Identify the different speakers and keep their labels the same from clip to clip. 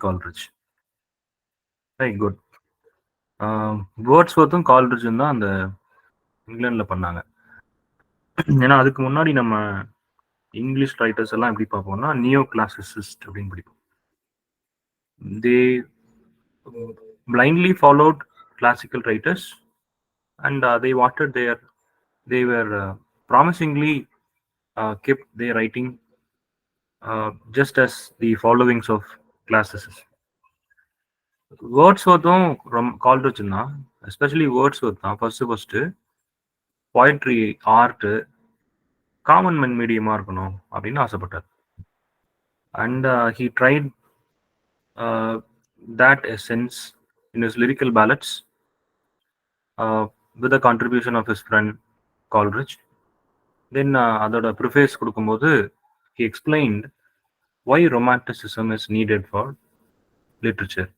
Speaker 1: Coleridge. Right, good. வேர்ட்ஸ்வொர்த்தும் கால்ரிட்ஜும் தான் அந்த இங்கிலாந்துல பண்ணாங்க. ஏன்னா அதுக்கு முன்னாடி நம்ம இங்கிலீஷ் ரைட்டர்ஸ் எல்லாம் எப்படி பார்ப்போம்னா நியோ கிளாசிசிஸ்ட் அப்படின்னு படிப்போம். தே blindly followed classical writers and they wanted they were promisingly kept their writing just as the followings of classicists. வேர்ட்ஸ்வொர்த்தும் கால்ரிட்ஜும் தான், எஸ்பெஷலி வேர்ட்ஸ்வொர்த் தான் first poetry art common men மீடியமா இருக்கணும் அப்படின்னு ஆசைப்பட்டார். And he tried that essence in his lyrical ballads with the contribution of his friend Coleridge. Then அதோட preface கொடுக்கும்போது he explained why romanticism is needed for literature.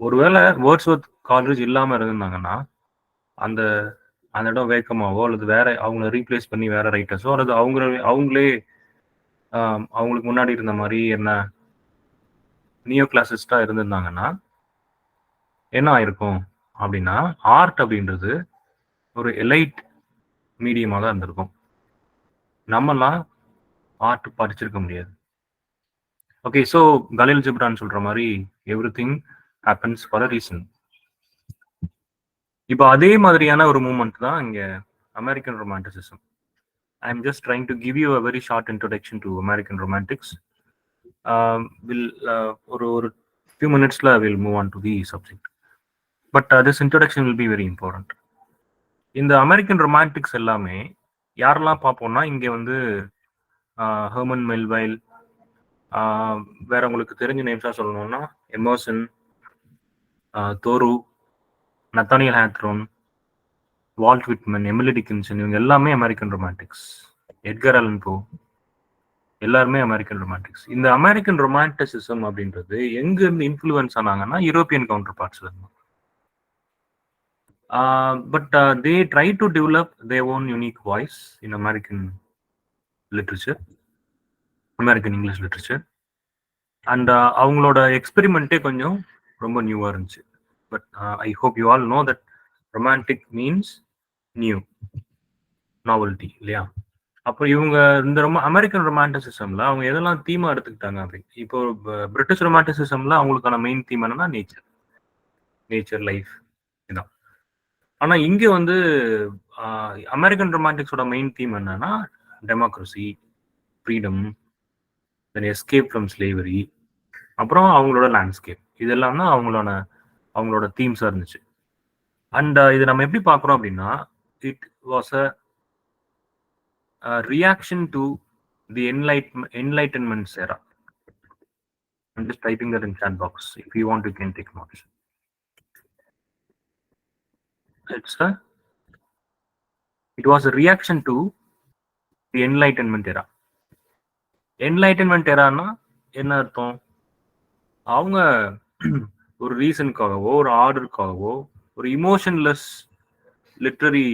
Speaker 1: ஒருவேளை Wordsworth Coleridge இல்லாம இருந்தாங்கன்னா அந்த அந்த இடம் வேக்கமாவோ அல்லது வேற அவங்கள ரீப்ளேஸ் பண்ணி வேற ரைட்டர்ஸோ அல்லது அவங்களே அவங்களுக்கு முன்னாடி இருந்த மாதிரி என்ன நியோ கிளாசிஸ்டா இருந்திருந்தாங்கன்னா என்ன ஆயிருக்கும் அப்படின்னா ஆர்ட் அப்படின்றது ஒரு எலைட் மீடியமாக தான் இருந்திருக்கும். நம்மலாம் ஆர்ட் படிச்சிருக்க முடியாது. ஓகே, ஸோ கலீல் ஜிப்ரான் சொல்ற மாதிரி everything happens for a reason. இப்போ அதே மாதிரியான ஒரு மூமெண்ட் தான் இங்க American romanticism. I am just trying to give you a very short introduction to American romantics. ஒரு few minutes-ல we'll move on to the subject. But this introduction will be very important. இந்த American romantics எல்லாமே யாரெல்லாம் பார்ப்போம்னா இங்க வந்து Herman மெல்வைல், வேற உங்களுக்கு தெரிஞ்ச நேம்ஸா சொல்லணும்னா Emerson, Thoreau, Nathaniel Hawthorne, Walt Whitman, Emily Dickinson, இவங்க எல்லாமே American romantics. Edgar Allan Poe எல்லாருமே அமெரிக்கன் ரொமான்டிக்ஸ். இந்த அமெரிக்கன் ரொமான்டிசிசம் அப்படின்றது எங்க இருந்து இன்ஃப்ளூயன்ஸ் ஆனாங்கன்னா யூரோப்பியன் கவுண்டர் பார்ட்ஸ்ல இருந்து. But they try to develop their own unique voice in American literature, American English literature. And அவங்களோட எக்ஸ்பெரிமெண்ட்டே கொஞ்சம் ரொம்ப நியூவா இருந்துச்சு. But I hope you all know that romantic means new, novelty இல்லையா? அப்போ இவங்க இந்த அமெரிக்கன் ரொமான்டிசிசம்ல அவங்க எதெல்லாம் தீமா எடுத்துக்கிட்டாங்க அப்படி. இப்போ பிரிட்டிஷ் ரொமான்டிசிசம்ல அவங்களுக்கான மெயின் தீம் என்னன்னா நேச்சர் லைஃப் இதான். ஆனா இங்க வந்து அமெரிக்கன் ரொமான்டிக்ஸோட மெயின் தீம் என்னன்னா democracy, freedom, then escape from slavery, அப்புறம் அவங்களோட லேண்ட்ஸ்கேப். இதெல்லாம் தான் அவங்களோட தீம்ஸா இருந்துச்சு. அண்ட் இது நம்ம எப்படி பார்க்குறோம் அப்படின்னா it was a reaction to the enlightenment era. I'm just typing that in chat box. If you want, you can take notes. It was a reaction to the enlightenment era. Enlightenment era na என்ன அர்த்தம்? அவங்க ஒரு ரீசனுக்காகவோ ஒரு ஆர்டருக்காகவோ ஒரு இமோஷன்லெஸ் literary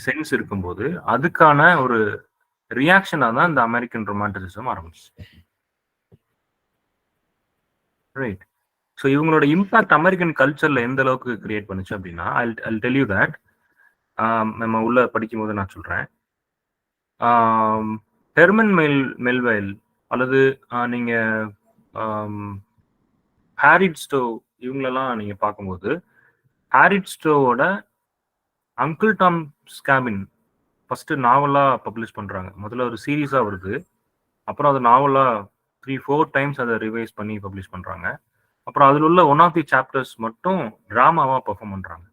Speaker 1: sense இருக்கும்போது அதுக்கான ஒரு ரியாக்ஷனா தான் இந்த அமெரிக்கன் ரொமான்டிசிசம் ஆரம்பிச்சு. ரைட். ஸோ இவங்களோட இம்பாக்ட் அமெரிக்கன் கல்ச்சர்ல எந்த அளவுக்கு கிரியேட் பண்ணுச்சு அப்படின்னா I'll tell you that. நம்ம உள்ள படிக்கும் போது நான் சொல்றேன். ஹெர்மன் மெல்வைல் அல்லது நீங்க ஹாரிட் ஸ்டோ இவங்களெல்லாம் நீங்க பார்க்கும்போது ஹாரிட் ஸ்டோவோட அங்கிள் டாம்ஸ் கேபின் ஃபர்ஸ்ட் நாவலா பப்ளிஷ் பண்றாங்க. முதல்ல ஒரு சீரீஸா வருது, அப்புறம் அது நாவலா 3-4 டைம்ஸ் அதை ரிவைஸ் பண்ணி பப்ளிஷ் பண்றாங்க. அப்புறம் அதில் உள்ள ஒன் ஆஃப் தி சாப்டர்ஸ் மட்டும் டிராமாவா பெர்ஃபார்ம் பண்றாங்க.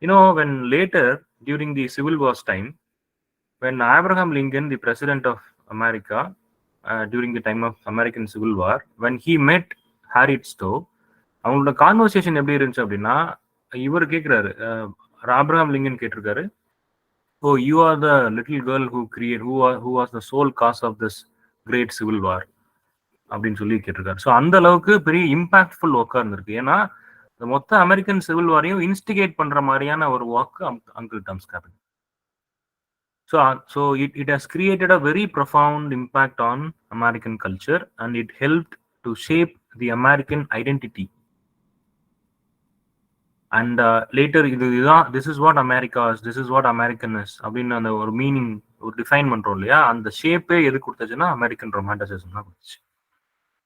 Speaker 1: when later during the Civil War's time, when Abraham Lincoln, the president of America, during the time of American Civil War, when he met Harriet Stowe, அவங்களோட conversation எப்படி இருந்துச்சு அப்படின்னா இவர் கேட்கிறாரு, Abraham Lincoln கேட்டிருக்காரு, oh you are the little girl who was the sole cause of this great civil war அப்படின்னு சொல்லி கேட்டிருக்காரு. ஸோ அந்த அளவுக்கு பெரிய இம்பாக்ட்ஃபுல் ஒர்க்கா இருந்திருக்கு. ஏன்னா மொத்த அமெரிக்கன் சிவில் வாரையும் இன்ஸ்டிகேட் பண்ற மாதிரியான ஒரு work uncle Tom's cabin. So it has created a very profound impact on American culture, and it helped to shape the American identity. And later this is what America is, this is what American is அப்படின்னு அந்த ஒரு meaning ஒரு define பண்றோம் இல்லையா, அந்த ஷேப்பே எது கொடுத்துச்சுன்னா American romanticism தான் கொடுத்துச்சு.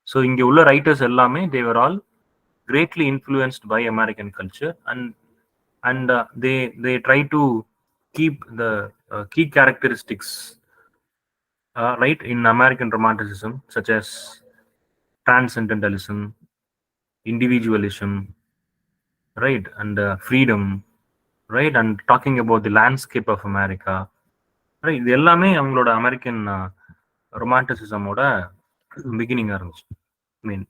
Speaker 1: ஸோ இங்க உள்ள ரைட்டர்ஸ் எல்லாமே தேவர் all greatly influenced by American culture, and they try to keep the key characteristics right in American romanticism, such as transcendentalism, individualism, right, and freedom, right, and talking about the landscape of America, right. இது எல்லாமே அவங்களோட American ரொமான்டிசிசமோட பிகினிங்கா இருந்துச்சு. மீன்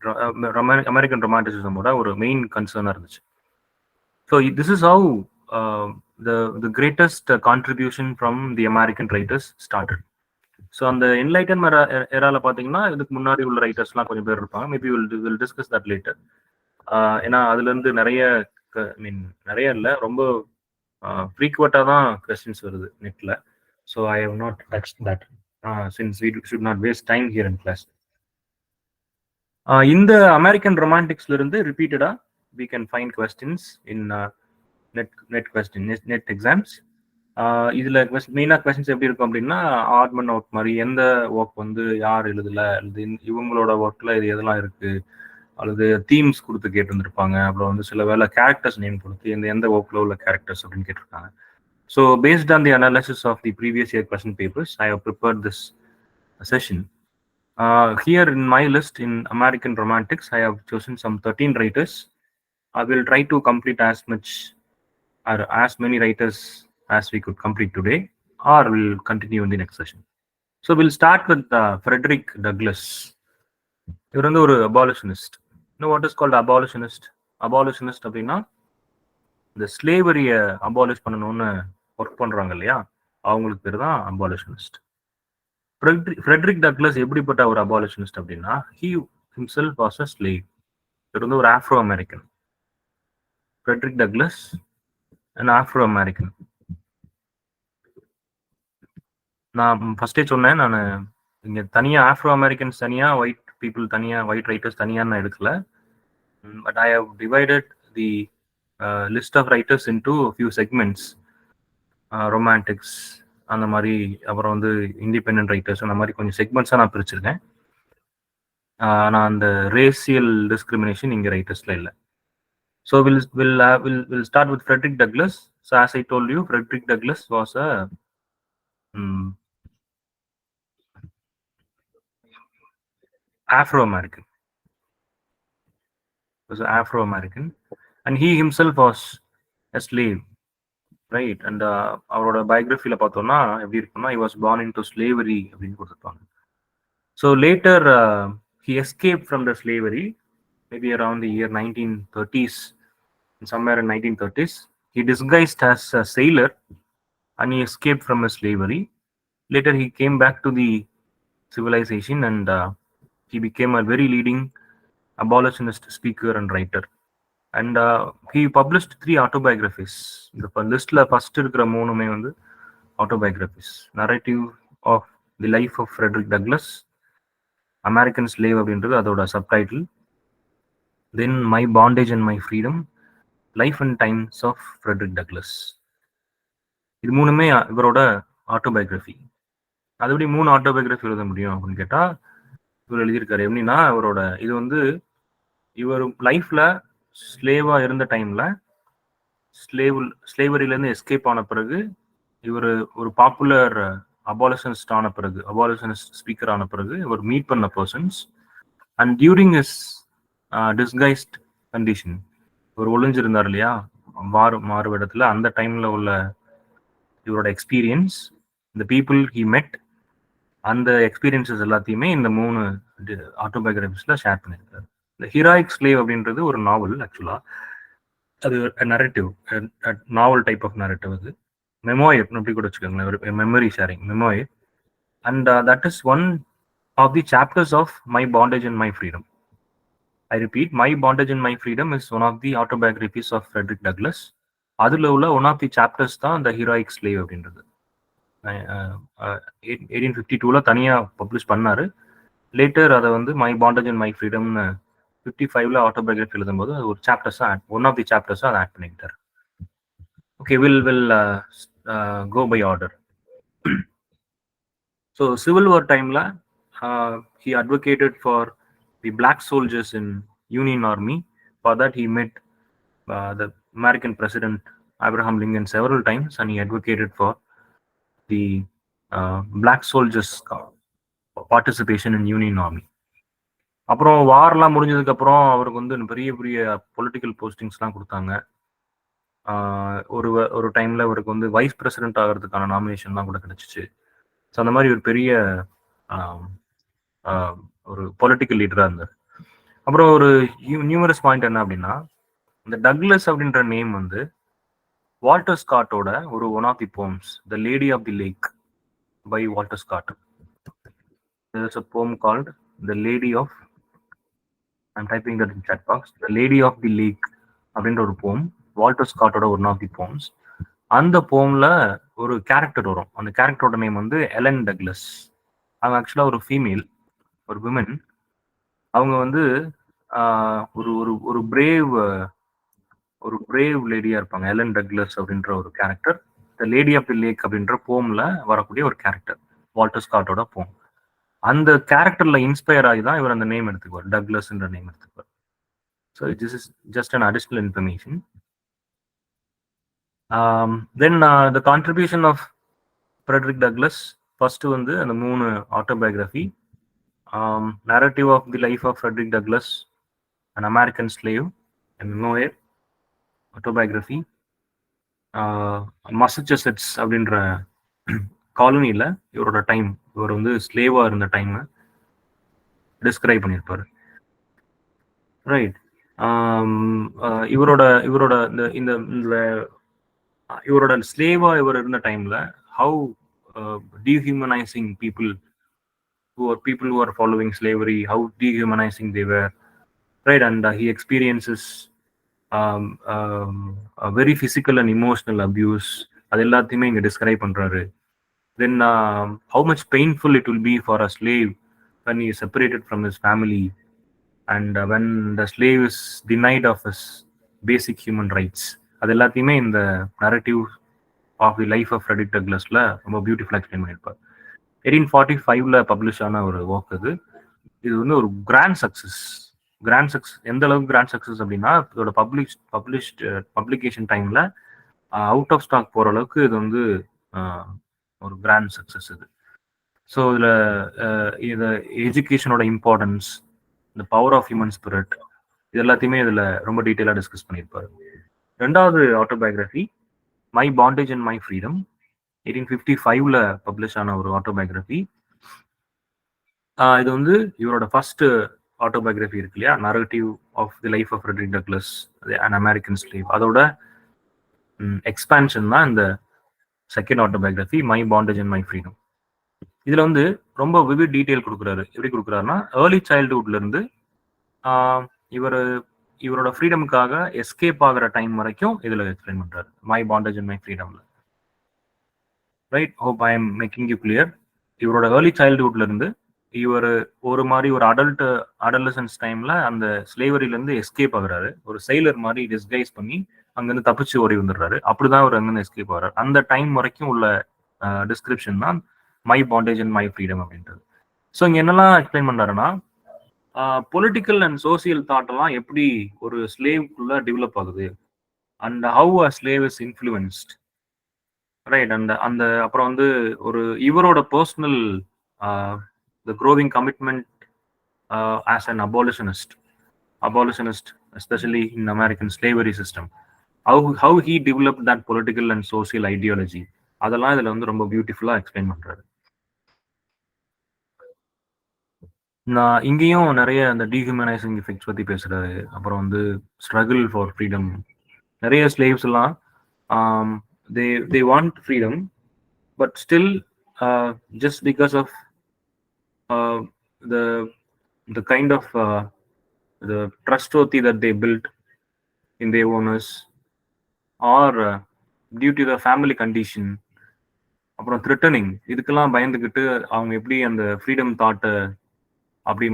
Speaker 1: American ரொமான்டிசிசமோட ஒரு main கன்சர்னா இருந்துச்சு. So this is how the greatest contribution from the American writers started. So அந்த enlightenment எரால பார்த்தீங்கன்னா இதுக்கு முன்னாடி உள்ள ரைட்டர்ஸ்லாம் கொஞ்சம் பேர் இருப்பாங்க. Maybe will discuss that later. ஏன்னா அதுலேருந்து நிறைய நிறைய இல்லை, ரொம்ப ஃப்ரீக்வெண்ட்டாக தான் கொஸ்டின்ஸ் வருது நெட்டில். So I have not touch that since we should not waste time here in class. இந்த அமெரிக்கன் ரொமான்டிக்ஸ்ல இருந்து ரிப்பீட்டடா we can find questions in net exams. இதுல மெயினா கொஸ்டின்ஸ் எப்படி இருக்கும் அப்படின்னா, ஆட் அவுட் மாதிரி எந்த ஒர்க் வந்து யார் எழுதல, அல்லது இவங்களோட ஒர்க்ல இது எதெல்லாம் இருக்கு, அல்லது தீம்ஸ் கொடுத்து கேட்டிருந்திருப்பாங்க. அப்புறம் வந்து சில வேலை கேரக்டர்ஸ் நேம் கொடுத்து எந்த ஒர்க்ல உள்ள கேரக்டர்ஸ் அப்படின்னு கேட்டிருக்காங்க. So based on the analysis of the previous year question papers I have prepared this session. Here in my list in American romantics, I have chosen some 13 writers. I will try to complete as much or as many writers as we could complete today, or we'll continue in the next session. So we'll start with Frederick Douglass. இவர் வந்து ஒரு abolitionist. You know what is called abolitionist? Abolitionist அப்படின்னா இந்த ஸ்லேவரியை abolish பண்ணணும்னு work பண்றாங்க இல்லையா, அவங்களுக்கு பேர் தான் abolitionist. Frederick Douglass எப்படிப்பட்ட ஒரு abolitionist அப்படின்னா, he himself was a slave. இவர் வந்து ஒரு ஆப்ரோ American. Frederick Douglass, an Afro-American. நான் ஃபர்ஸ்டே சொன்னேன், நான் இங்கே தனியாக ஆஃப்ரோ அமெரிக்கன்ஸ் தனியாக, ஒயிட் பீப்புள் தனியாக, ஒயிட் ரைட்டர்ஸ் தனியாக நான் எடுக்கல. But I have divided the list of writers into few segments. Romantics அந்த மாதிரி, அப்புறம் வந்து இண்டிபெண்டன்ட் ரைட்டர்ஸ், அந்த மாதிரி கொஞ்சம் செக்மெண்ட்ஸாக நான் பிரிச்சிருக்கேன். நான் அந்த ரேசியல் டிஸ்கிரிமினேஷன் இங்கே ரைட்டர்ஸில் இல்லை. So we'll start with Frederick Douglass. So as I told you, Frederick Douglass was a Afro-American. And he himself was a slave, right? And அவரோட பயோகிராஃபில பார்த்தோம்னா எப்படி இருக்குன்னா, he was born into slavery அப்படின்னு கொடுத்துருப்பாங்க. So later he escaped from the slavery, maybe around the year 1930s, somewhere in 1930s. He disguised as a sailor and he escaped from his slavery. Later he came back to the civilization and he became a very leading abolitionist speaker and writer. And he published 3 autobiographies. The list la first irukra moonume vandu autobiographies. Narrative of the life of Frederick Douglass, American Slave அப்படின்றது அதோட subtitle. Then My Bondage and My Freedom, Life and Times of Frederick Douglass. இது மூணுமே இவரோட autobiography. அது எப்படி 3 autobiography எழுத முடியும் அப்படின்னு கேட்டா, இவர் எழுதியிருக்காரு. எப்படின்னா, இவரோட இது வந்து இவர் லைஃப்ல ஸ்லேவா இருந்த டைம்ல ஸ்லேவரியிலேருந்து எஸ்கேப் ஆன பிறகு, இவர் ஒரு பாப்புலர் அபாலிஷனிஸ்ட் ஆன பிறகு, அபாலிஷனிஸ்ட் ஸ்பீக்கர் ஆன பிறகு இவர் மீட் பண்ண persons. And during his disguised condition, ஒரு ஒளிஞ்சிருந்தார் இல்லையா மாறுவிடத்துல, அந்த டைம்ல உள்ள இவரோட எக்ஸ்பீரியன்ஸ், இந்த பீப்புள் ஹி மெட், அந்த எக்ஸ்பீரியன்சஸ் எல்லாத்தையுமே இந்த 3 ஆட்டோபயோகிராஃபிஸ்ல ஷேர் பண்ணியிருக்காரு. இந்த ஹீரோயிக் ஸ்லேவ் அப்படின்றது ஒரு நாவல். ஆக்சுவலா அது narrative, novel type of narrative. அது மெமோயர் அப்படி கூட வச்சுக்கோங்களேன், ஒரு memory sharing memoir. And that is one of the chapters of my bondage and my freedom. I repeat, My Bondage and My Freedom is one of the autobiographies of Frederick Douglass. அதுல உள்ள one of the chapters தான் இந்த heroic slave அப்படின்றது. 1852ல தனியா publish பண்ணாரு. Later அதை வந்து my bondage and my ஃப்ரீடம்னு 55ல ஆட்டோபயோகிராஃபி எழுதும்போது ஒரு சாப்டர்ஸா ஒன் ஆஃப் தி சாப்டர்ஸா அதை ஆட் பண்ணிக்கிட்டாரு. Okay, will go by order. So civil war டைம்ல he advocated for the black soldiers in Union Army. For that he met the American President Abraham Lincoln several times, and he advocated for the black soldiers participation in Union Army. அப்புறம் வார்லாம் முடிஞ்சதுக்கு அப்புறம் அவருக்கு வந்து பெரிய பெரிய political போஸ்டிங்ஸ்லாம் கொடுத்தாங்க. ஒரு டைம்ல அவருக்கு வந்து வைஸ் பிரசிடென்ட் ஆகிறதுக்கான நாமினேஷன்லாம் கூட கிடைச்சிச்சு. ஸோ அந்த மாதிரி ஒரு பெரிய ஒரு பொலிட்டிக்கல் லீடரா இருந்தார். அப்புறம் ஒரு நியூமரஸ் பாயிண்ட் என்ன அப்படின்னா, இந்த டக்லஸ் அப்படின்ற நேம் வந்து வால்டர் ஸ்காட்டோட ஒரு one of the poems the Lady of the Lake by Walter Scott. There's a poem called The Lady of, I'm typing that in chat box, The Lady of the Lake அப்படின்ற ஒரு poem, Walter ஸ்காட்டோட one of the poems. அந்த போம்ல ஒரு character வரும். அந்த கேரக்டரோட name வந்து எலன் டக்லஸ். அவங்க ஆக்சுவலா ஒரு ஃபீமேல், ஒரு விமன். அவங்க வந்து ஒரு ஒரு ஒரு பிரேவ் லேடியா இருப்பாங்க. எலன் டக்லஸ் அப்படின்ற ஒரு character the Lady of the Lake அப்படின்ற போம்ல வரக்கூடிய ஒரு கேரக்டர், வால்டர் ஸ்காட்டோட போம். அந்த கேரக்டர்ல இன்ஸ்பயர் ஆகி தான் இவர் அந்த நேம் எடுத்துக்குவார், டக்லஸ்ன்ற நேம் எடுத்துக்குவார். So this is just an additional information. Then the contribution of Frederick Douglass, first வந்து அந்த 3 autobiography, narrative of the life of Frederick Douglass, an American slave, a memoir, autobiography, மசச்சூசெட்ஸ் அப்படின்ற காலனியில் இவரோட டைம், இவர் வந்து ஸ்லேவா இருந்த time describe பண்ணியிருப்பாரு. Right. இவரோட இந்த இவரோட ஸ்லேவா இவர் இருந்த டைம்ல how dehumanizing people who are following slavery, how dehumanizing they were, right? And he experiences a very physical and emotional abuse. அது எல்லாத்தையுமே இங்க டிஸ்கிரைப் பண்றாரு. Then how much painful it will be for a slave when he is separated from his family, and when the slave is denied of his basic human rights. அது எல்லாத்தையுமே இந்த narrative of the life of Frederick டக்லஸ்ல ரொம்ப பியூட்டிஃபுல்லா explain பண்ணியிருப்பார். 1845ல publish ஆன ஒரு work அது. இது வந்து ஒரு கிராண்ட் சக்சஸ். எந்த அளவுக்கு கிராண்ட் சக்சஸ் அப்படின்னா, இதோட பப்ளிகேஷன் டைம்ல அவுட் ஆஃப் ஸ்டாக் போற அளவுக்கு இது வந்து ஒரு கிராண்ட் சக்சஸ் இது. ஸோ இதில் எஜுகேஷனோட இம்பார்ட்டன்ஸ், இந்த பவர் ஆஃப் ஹியூமன் ஸ்பிரிட், இது எல்லாத்தையுமே இதில் ரொம்ப டீட்டெயிலாக டிஸ்கஸ் பண்ணியிருப்பாரு. 2வது autobiography my bondage and my freedom, 1855ல பப்ளிஷ் ஆன ஒரு ஆட்டோபயோகிராஃபி. இது வந்து இவரோட ஃபர்ஸ்ட் ஆட்டோபயோகிராஃபி இருக்கு இல்லையா, narrative of the life of Frederick Douglass an American slave, அதோட எக்ஸ்பான்ஷன் தான் இந்த second autobiography my bondage and my freedom. இதுல வந்து ரொம்ப விவிட் டீட்டெயில் கொடுக்குறாரு. எப்படி கொடுக்குறாருன்னா, ஏர்லி சைல்ட்ஹுட்ல இருந்து இவரோட ஃப்ரீடமுக்காக எஸ்கேப் ஆகிற டைம் வரைக்கும் இதுல எக்ஸ்பிளைன் பண்றாரு, மை பாண்டேஜ் அண்ட் மை ஃப்ரீடம்ல. Right, hope I am making you clear. இவரோட ஏர்லி சைல்ட்ஹுட்ல இருந்து இவர் ஒரு மாதிரி ஒரு அடலசன்ஸ் டைம்ல அந்த ஸ்லேவரியில இருந்து எஸ்கேப் ஆகுறாரு. ஒரு செயலர் மாதிரி டிஸ்கைஸ் பண்ணி அங்கிருந்து தப்பிச்சு ஓடி வந்துடுறாரு. அப்படிதான் அவர் அங்கிருந்து எஸ்கேப் ஆகிறார். அந்த டைம் வரைக்கும் உள்ள டிஸ்கிரிப்ஷன் தான் my bondage and my freedom அப்படின்றது. ஸோ இங்க என்னெல்லாம் எக்ஸ்பிளைன் பண்றாருன்னா, பொலிட்டிக்கல் அண்ட் சோசியல் தாட் எல்லாம் எப்படி ஒரு ஸ்லேவ்க்குள்ள டெவலப் ஆகுது, and how a slave is influenced, right. அந்த அப்புறம் வந்து ஒரு இவரோட personal the growing commitment as an abolitionist, especially in American slavery system, how he developed that political and social ideology, அதெல்லாம் இதுல வந்து ரொம்ப பியூட்டிஃபுல்லா எக்ஸ்பிளைன் பண்றாரு. நான் இங்கேயும் நிறைய அந்த டீஹியூமனைசிங் எஃபெக்ட்ஸ் பத்தி பேசுறாரு. அப்புறம் வந்து ஸ்ட்ரகிள் ஃபார் ஃப்ரீடம். நிறைய ஸ்லேவ்ஸ் எல்லாம் they want freedom, but still just because of the kind of the trustworthy that they built in their owners, or due to the family condition, அப்புறம் threatening, இதுக்கெல்லாம் பயந்துக்கிட்டு அவங்க எப்படி அந்த ஃப்ரீடம் தாட்டை அப்படி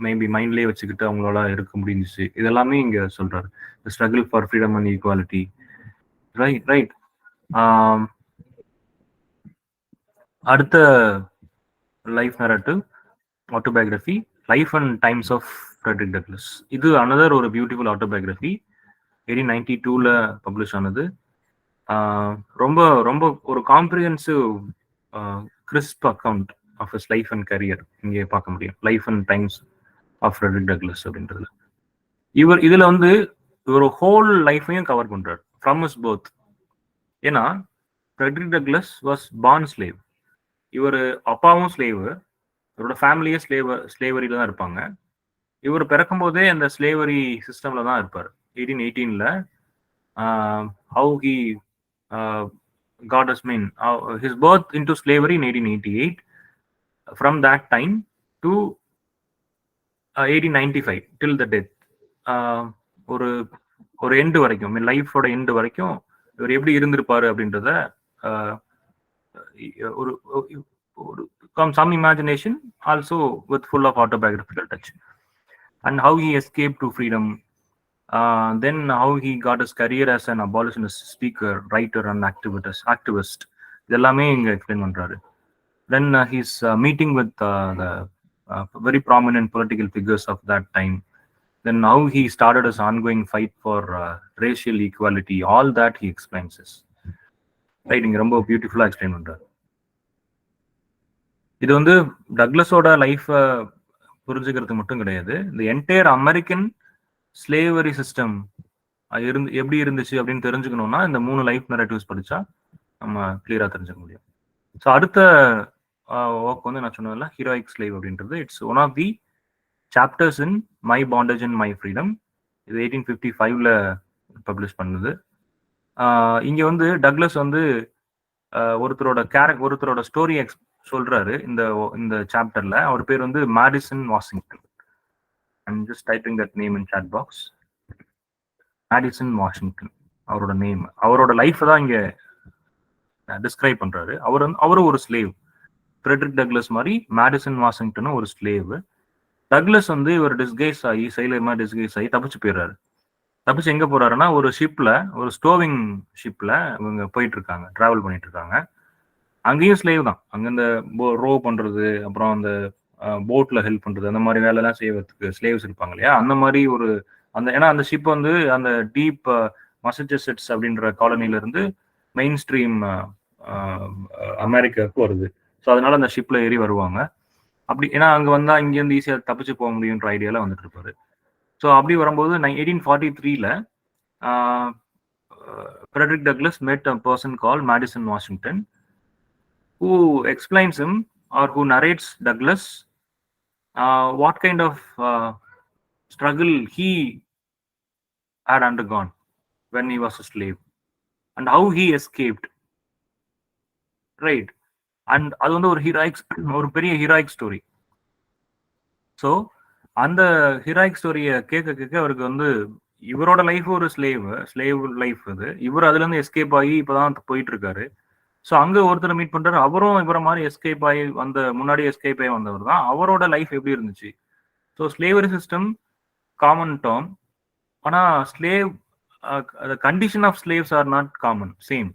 Speaker 1: மேபி மைண்ட்லேயே வச்சுக்கிட்டு அவங்களால இருக்க முடிஞ்சிச்சு. இதெல்லாமே இங்க சொல்றாரு. The struggle for freedom and equality. Right. அடுத்த life narrative autobiography, life and times of Frederick Douglass. இது அனதர் ஒரு பியூட்டிஃபுல் ஆட்டோபயோகிராஃபி, 1892ல பப்ளிஷ் ஆனது. ரொம்ப ரொம்ப ஒரு comprehensive crisp account of his life and career இங்கே பார்க்க முடியும். Life and times of Frederick Douglass அப்படின்றதுல இதுல வந்து ஒரு ஹோல் லைஃபையும் கவர் பண்றாரு ஃப்ரம் ஹிஸ் பர்த். ஏன்னா Frederick Douglass was born slave. இவர் அப்பாவும் ஸ்லேவு, இவரோட ஃபேமிலியே ஸ்லேவரியில தான் இருப்பாங்க. இவர் பிறக்கும் போதே அந்த ஸ்லேவரி சிஸ்டம்ல தான் இருப்பார். 1818ல how he got his his birth into slavery in 1888. From that time to 1895 till the death, ஒரு ஒரு எண்டு வரைக்கும், லைஃபோட எண்டு வரைக்கும் இவர் எப்படி இருந்திருப்பாரு அப்படின்றத ஒரு some imagination also with full of autobiographical touch, and how he escaped to freedom, then how he got his career as an abolitionist speaker, writer and activist. இதெல்லாமே இங்க எக்ஸ்பிளைன் பண்றாரு. Then he's meeting with the very prominent political figures of that time. Then how he started his ongoing fight for racial equality. All that he explains this. Right, இங்க ரொம்ப பியூட்டிஃபுல்லா explain பண்றாரு. இது வந்து டக்ளஸோட life புரிஞ்சுக்கிறது மட்டும் கிடையாது, இந்த என்டையர் அமெரிக்கன் ஸ்லேவரி சிஸ்டம் எப்படி இருந்துச்சு அப்படின்னு தெரிஞ்சுக்கணும்னா இந்த 3 லைஃப் நரேட்டிவ்ஸ் படிச்சா நம்ம கிளியரா தெரிஞ்சுக்க முடியும். ஸோ அடுத்த ஒர்க் வந்து நான் சொன்னதில்ல, ஹீரோயிக் ஸ்லேவ் அப்படின்றது. It's one of the chapters in my bondage and my freedom. இது 1855ல பப்ளிஷ் பண்ணுது. இங்க வந்து டக்ளஸ் வந்து ஒருத்தரோட ஸ்டோரி சொல்றாரு இந்த சாப்டர்ல. அவர் பேர் வந்து Madison Washington. I'm just typing that name in chat box. Madison Washington அவரோட நேம். அவரோட லைஃப் தான் இங்க டிஸ்கிரைப் பண்றாரு. அவரும் ஒரு ஸ்லேவ். ஃப்ரெட்ரிக் டக்ளஸ் மாதிரி மேடிசன் வாஷிங்டனும் ஒரு ஸ்லேவ். டக்ளஸ் வந்து இவர் டிஸ்கைஸ் ஆகி சைலமா டிஸ்கைஸ் ஆகி தப்பிச்சு போயிடுறாரு. தப்பிச்சு எங்க போறாருன்னா ஒரு ஷிப்ல, ஒரு ஸ்டோவிங் ஷிப்ல இவங்க போயிட்டு இருக்காங்க, டிராவல் பண்ணிட்டு இருக்காங்க. அங்கேயும் ஸ்லேவ் தான். அங்க இந்த ரோ பண்றது, அப்புறம் அந்த போட்ல ஹெல்ப் பண்றது, அந்த மாதிரி வேலை எல்லாம் செய்வதற்கு ஸ்லேவ்ஸ் இருப்பாங்க இல்லையா, அந்த மாதிரி ஒரு ஏன்னா அந்த ஷிப் வந்து அந்த டீப் மசச்சூசெட்ஸ் அப்படின்ற காலனில இருந்து மெயின் ஸ்ட்ரீம் அமெரிக்காவுக்கு வருது. ஸோ அதனால அந்த ஷிப்ல ஏறி வருவாங்க. அப்படி ஏன்னா அங்க வந்தா இங்கேருந்து ஈஸியாக தப்பிச்சு போக முடியுன்ற ஐடியால வந்துட்டு இருப்பாரு. ஸோ அப்படி வரும்போது 1843ல Frederick Douglass met a person called Madison Washington, who explains him or who narrates Douglas what kind of struggle he had undergone when he was a slave and how he escaped. Right. And அது வந்து ஒரு பெரிய heroic story. So அந்த heroic ஸ்டோரியை கேட்க அவருக்கு வந்து இவரோட லைஃப் ஒரு ஸ்லேவ் லைஃப் இது. இவர் அதுல இருந்து எஸ்கேப் ஆகி இப்பதான் போயிட்டு இருக்காரு. ஸோ அங்க ஒருத்தரை மீட் பண்றாரு. அவரும் இவரை மாதிரி எஸ்கேப் ஆகி முன்னாடி எஸ்கேப் ஆகி வந்தவர் தான். அவரோட லைஃப் எப்படி இருந்துச்சு? So slavery system common term, ஆனா slave condition of slaves are not common, same.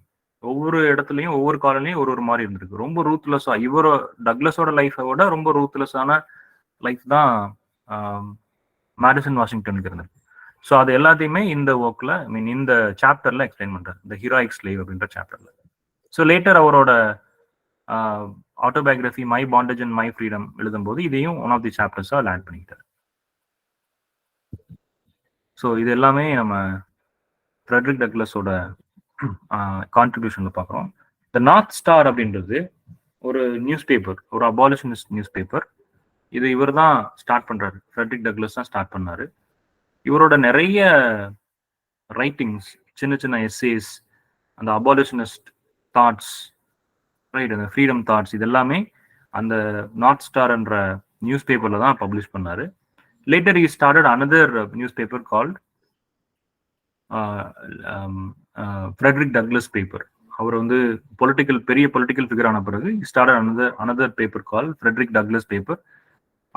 Speaker 1: ஒவ்வொரு இடத்துலையும் ஒவ்வொரு காலனிலையும் ஒரு மாதிரி இருந்திருக்கு. ரொம்ப ரூத்லெஸ்ஸா டக்ளஸோட லைஃபை விட ரொம்ப ரூத்லெஸ்ஸான லைஃப் தான் மேடிசன் வாஷிங்டனுக்கு இருந்திருக்கு. ஸோ அது எல்லாத்தையுமே இந்த ஒர்க்ல இந்த சாப்டர்ல எக்ஸ்பிளைன் பண்றாரு, இந்த ஹீரோயிக் ஸ்லேவ் அப்படின்ற சாப்டர்ல. ஸோ லேட்டர் அவரோட autobiography my bondage and my freedom எழுதும்போது இதையும் ஒன் ஆஃப் தி சாப்டர்ஸா ஆட் பண்ணிக்கிட்டார். ஸோ இது எல்லாமே நம்ம ஃப்ரெட்ரிக் டக்ளஸோட கான்ட்ரிபியூஷன்ல பார்க்குறோம். த நார்த் ஸ்டார் அப்படின்றது ஒரு நியூஸ் பேப்பர், ஒரு அபாலிஷனிஸ்ட் நியூஸ் பேப்பர். இது இவர் தான் ஸ்டார்ட் பண்றாரு, ஃப்ரெட்ரிக் டக்ளஸ் தான் ஸ்டார்ட் பண்ணாரு. இவரோட நிறைய ரைட்டிங்ஸ், சின்ன சின்ன எஸ்ஸேஸ், அந்த அபாலிஷனிஸ்ட் தாட்ஸ், ரைட், அந்த ஃப்ரீடம் தாட்ஸ், இது எல்லாமே அந்த நார்த் ஸ்டார் என்ற நியூஸ் பேப்பர்ல தான் பப்ளிஷ் பண்ணாரு. Later he started another newspaper called Frederick Douglass paper, அவர் வந்து பெரிய பொலிட்டிக்கல் ஃபிகர் ஆன பிறகு start another paper call Frederick Douglass paper.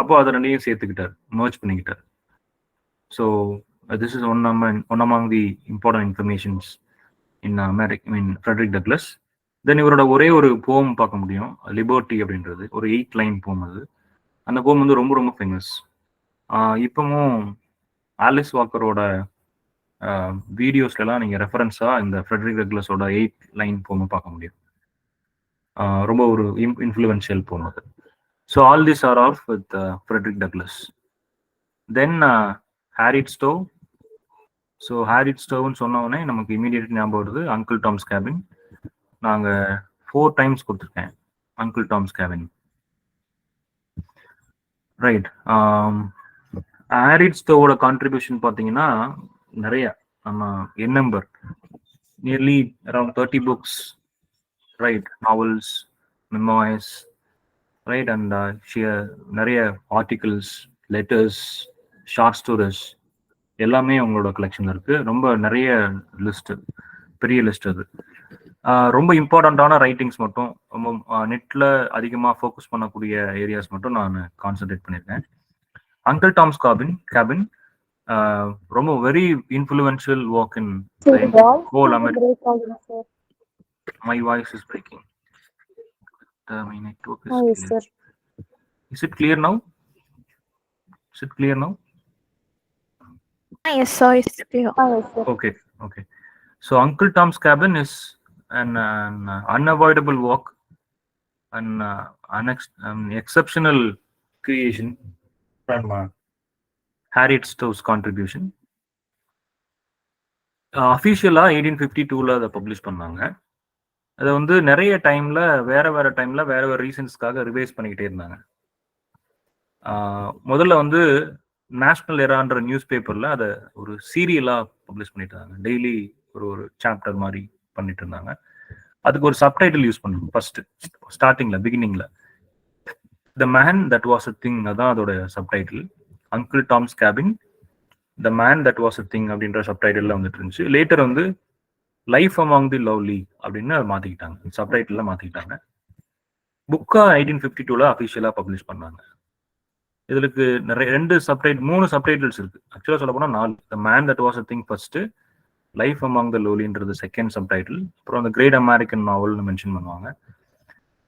Speaker 1: அப்போ அதை ரெண்டையும் சேர்த்துக்கிட்டார், மர்ஜ் பண்ணிக்கிட்டார். So this is one among the important informations in Frederick Douglass. Then இவரோட ஒரே ஒரு போம் பார்க்க முடியும், லிபர்ட்டி அப்படின்றது, ஒரு 8 லைன் போம். அது அந்த போம் வந்து ரொம்ப ரொம்ப ஃபேமஸ். இப்பவும் ஆலிஸ் வாக்கரோட வீடியோஸ்லாம் நீங்கள் ரெஃபரன்ஸாக இந்த ஃப்ரெட்ரிக் டக்ளஸோட 8 லைன் போமை பார்க்க முடியும். ரொம்ப ஒரு இன்ஃப்ளூயன்ஷியல் போம் அது. So all this are of with Frederick Douglass. Then Harriet Stowe. So Harriet ஸ்டோவ்னு சொன்னோடனே நமக்கு இமீடியட் ஞாபகம் வருது அங்கிள் டாம்ஸ் கேபின். நாங்கள் 4 டைம்ஸ் கொடுத்துருக்கேன் uncle Tom's cabin. Right. Harriet ஸ்டோவோட கான்ட்ரிபியூஷன் பார்த்தீங்கன்னா நிறைய, நம்ம என் number nearly around 30 books, right, novels, memoirs, right, and நிறைய ஆர்டிகிள்ஸ், லெட்டர்ஸ், ஷார்ட் ஸ்டோரிஸ் எல்லாமே உங்களோட கலெக்ஷன் இருக்கு. ரொம்ப நிறைய லிஸ்ட், பெரிய லிஸ்ட் அது. ரொம்ப இம்பார்ட்டண்ட்டான ரைட்டிங்ஸ் மட்டும், நெட்ல அதிகமாக ஃபோக்கஸ் பண்ணக்கூடிய ஏரியாஸ் மட்டும் நான் கான்சென்ட்ரேட் பண்ணியிருக்கேன். அங்கிள் டாம்ஸ் கேபின் ரொம்ப very influential work in whole America. My voice is breaking. My network is clear.
Speaker 2: Sir.
Speaker 1: Is it clear now? Is it clear now?
Speaker 2: Yes, sir. It's clear. Yes, sir.
Speaker 1: Okay. So Uncle Tom's Cabin is an unavoidable work, an exceptional creation from Harriet Stowe's contribution. அஃபிஷியலா 1852ல அதை publish பண்ணாங்க. அதை வந்து நிறைய டைம்ல வேற ரீசன்ஸ்க்காக revise பண்ணிக்கிட்டே இருந்தாங்க. முதல்ல வந்து நேஷனல் எரான்ற நியூஸ் பேப்பர்ல அதை ஒரு சீரியலா பப்ளிஷ் பண்ணிட்டு இருந்தாங்க. டெய்லி ஒரு சாப்டர் மாதிரி பண்ணிட்டு இருந்தாங்க. அதுக்கு ஒரு சப்டைட்டில் யூஸ் பண்ணுங்க. ஃபர்ஸ்ட் ஸ்டார்டிங்ல பிகினிங்ல the man that was a thing, அதான் அதோட subtitle. Uncle Tom's cabin the man that was a thing அப்படின்ற சப்டைட்டில் வந்துட்டு இருந்துச்சு. லேட்டர் வந்து லைஃப் அமாங் தி லவ்லி அப்படின்னு மாத்திக்கிட்டாங்க, சப்டைட்டில் மாத்திக்கிட்டாங்க. புக்கா 1852ல அஃபிஷியலா பப்ளிஷ் பண்ணாங்க. இதுக்கு நிறைய 3 சப்டைட்டில்ஸ் இருக்கு. ஆக்சுவலா சொல்ல போனா 4. The man that was a thing first, life among the லவ்லின்றது செகண்ட் சப்டைட்டில், அப்புறம் அந்த கிரேட் அமெரிக்கன் நாவல்னு மென்ஷன் பண்ணுவாங்க.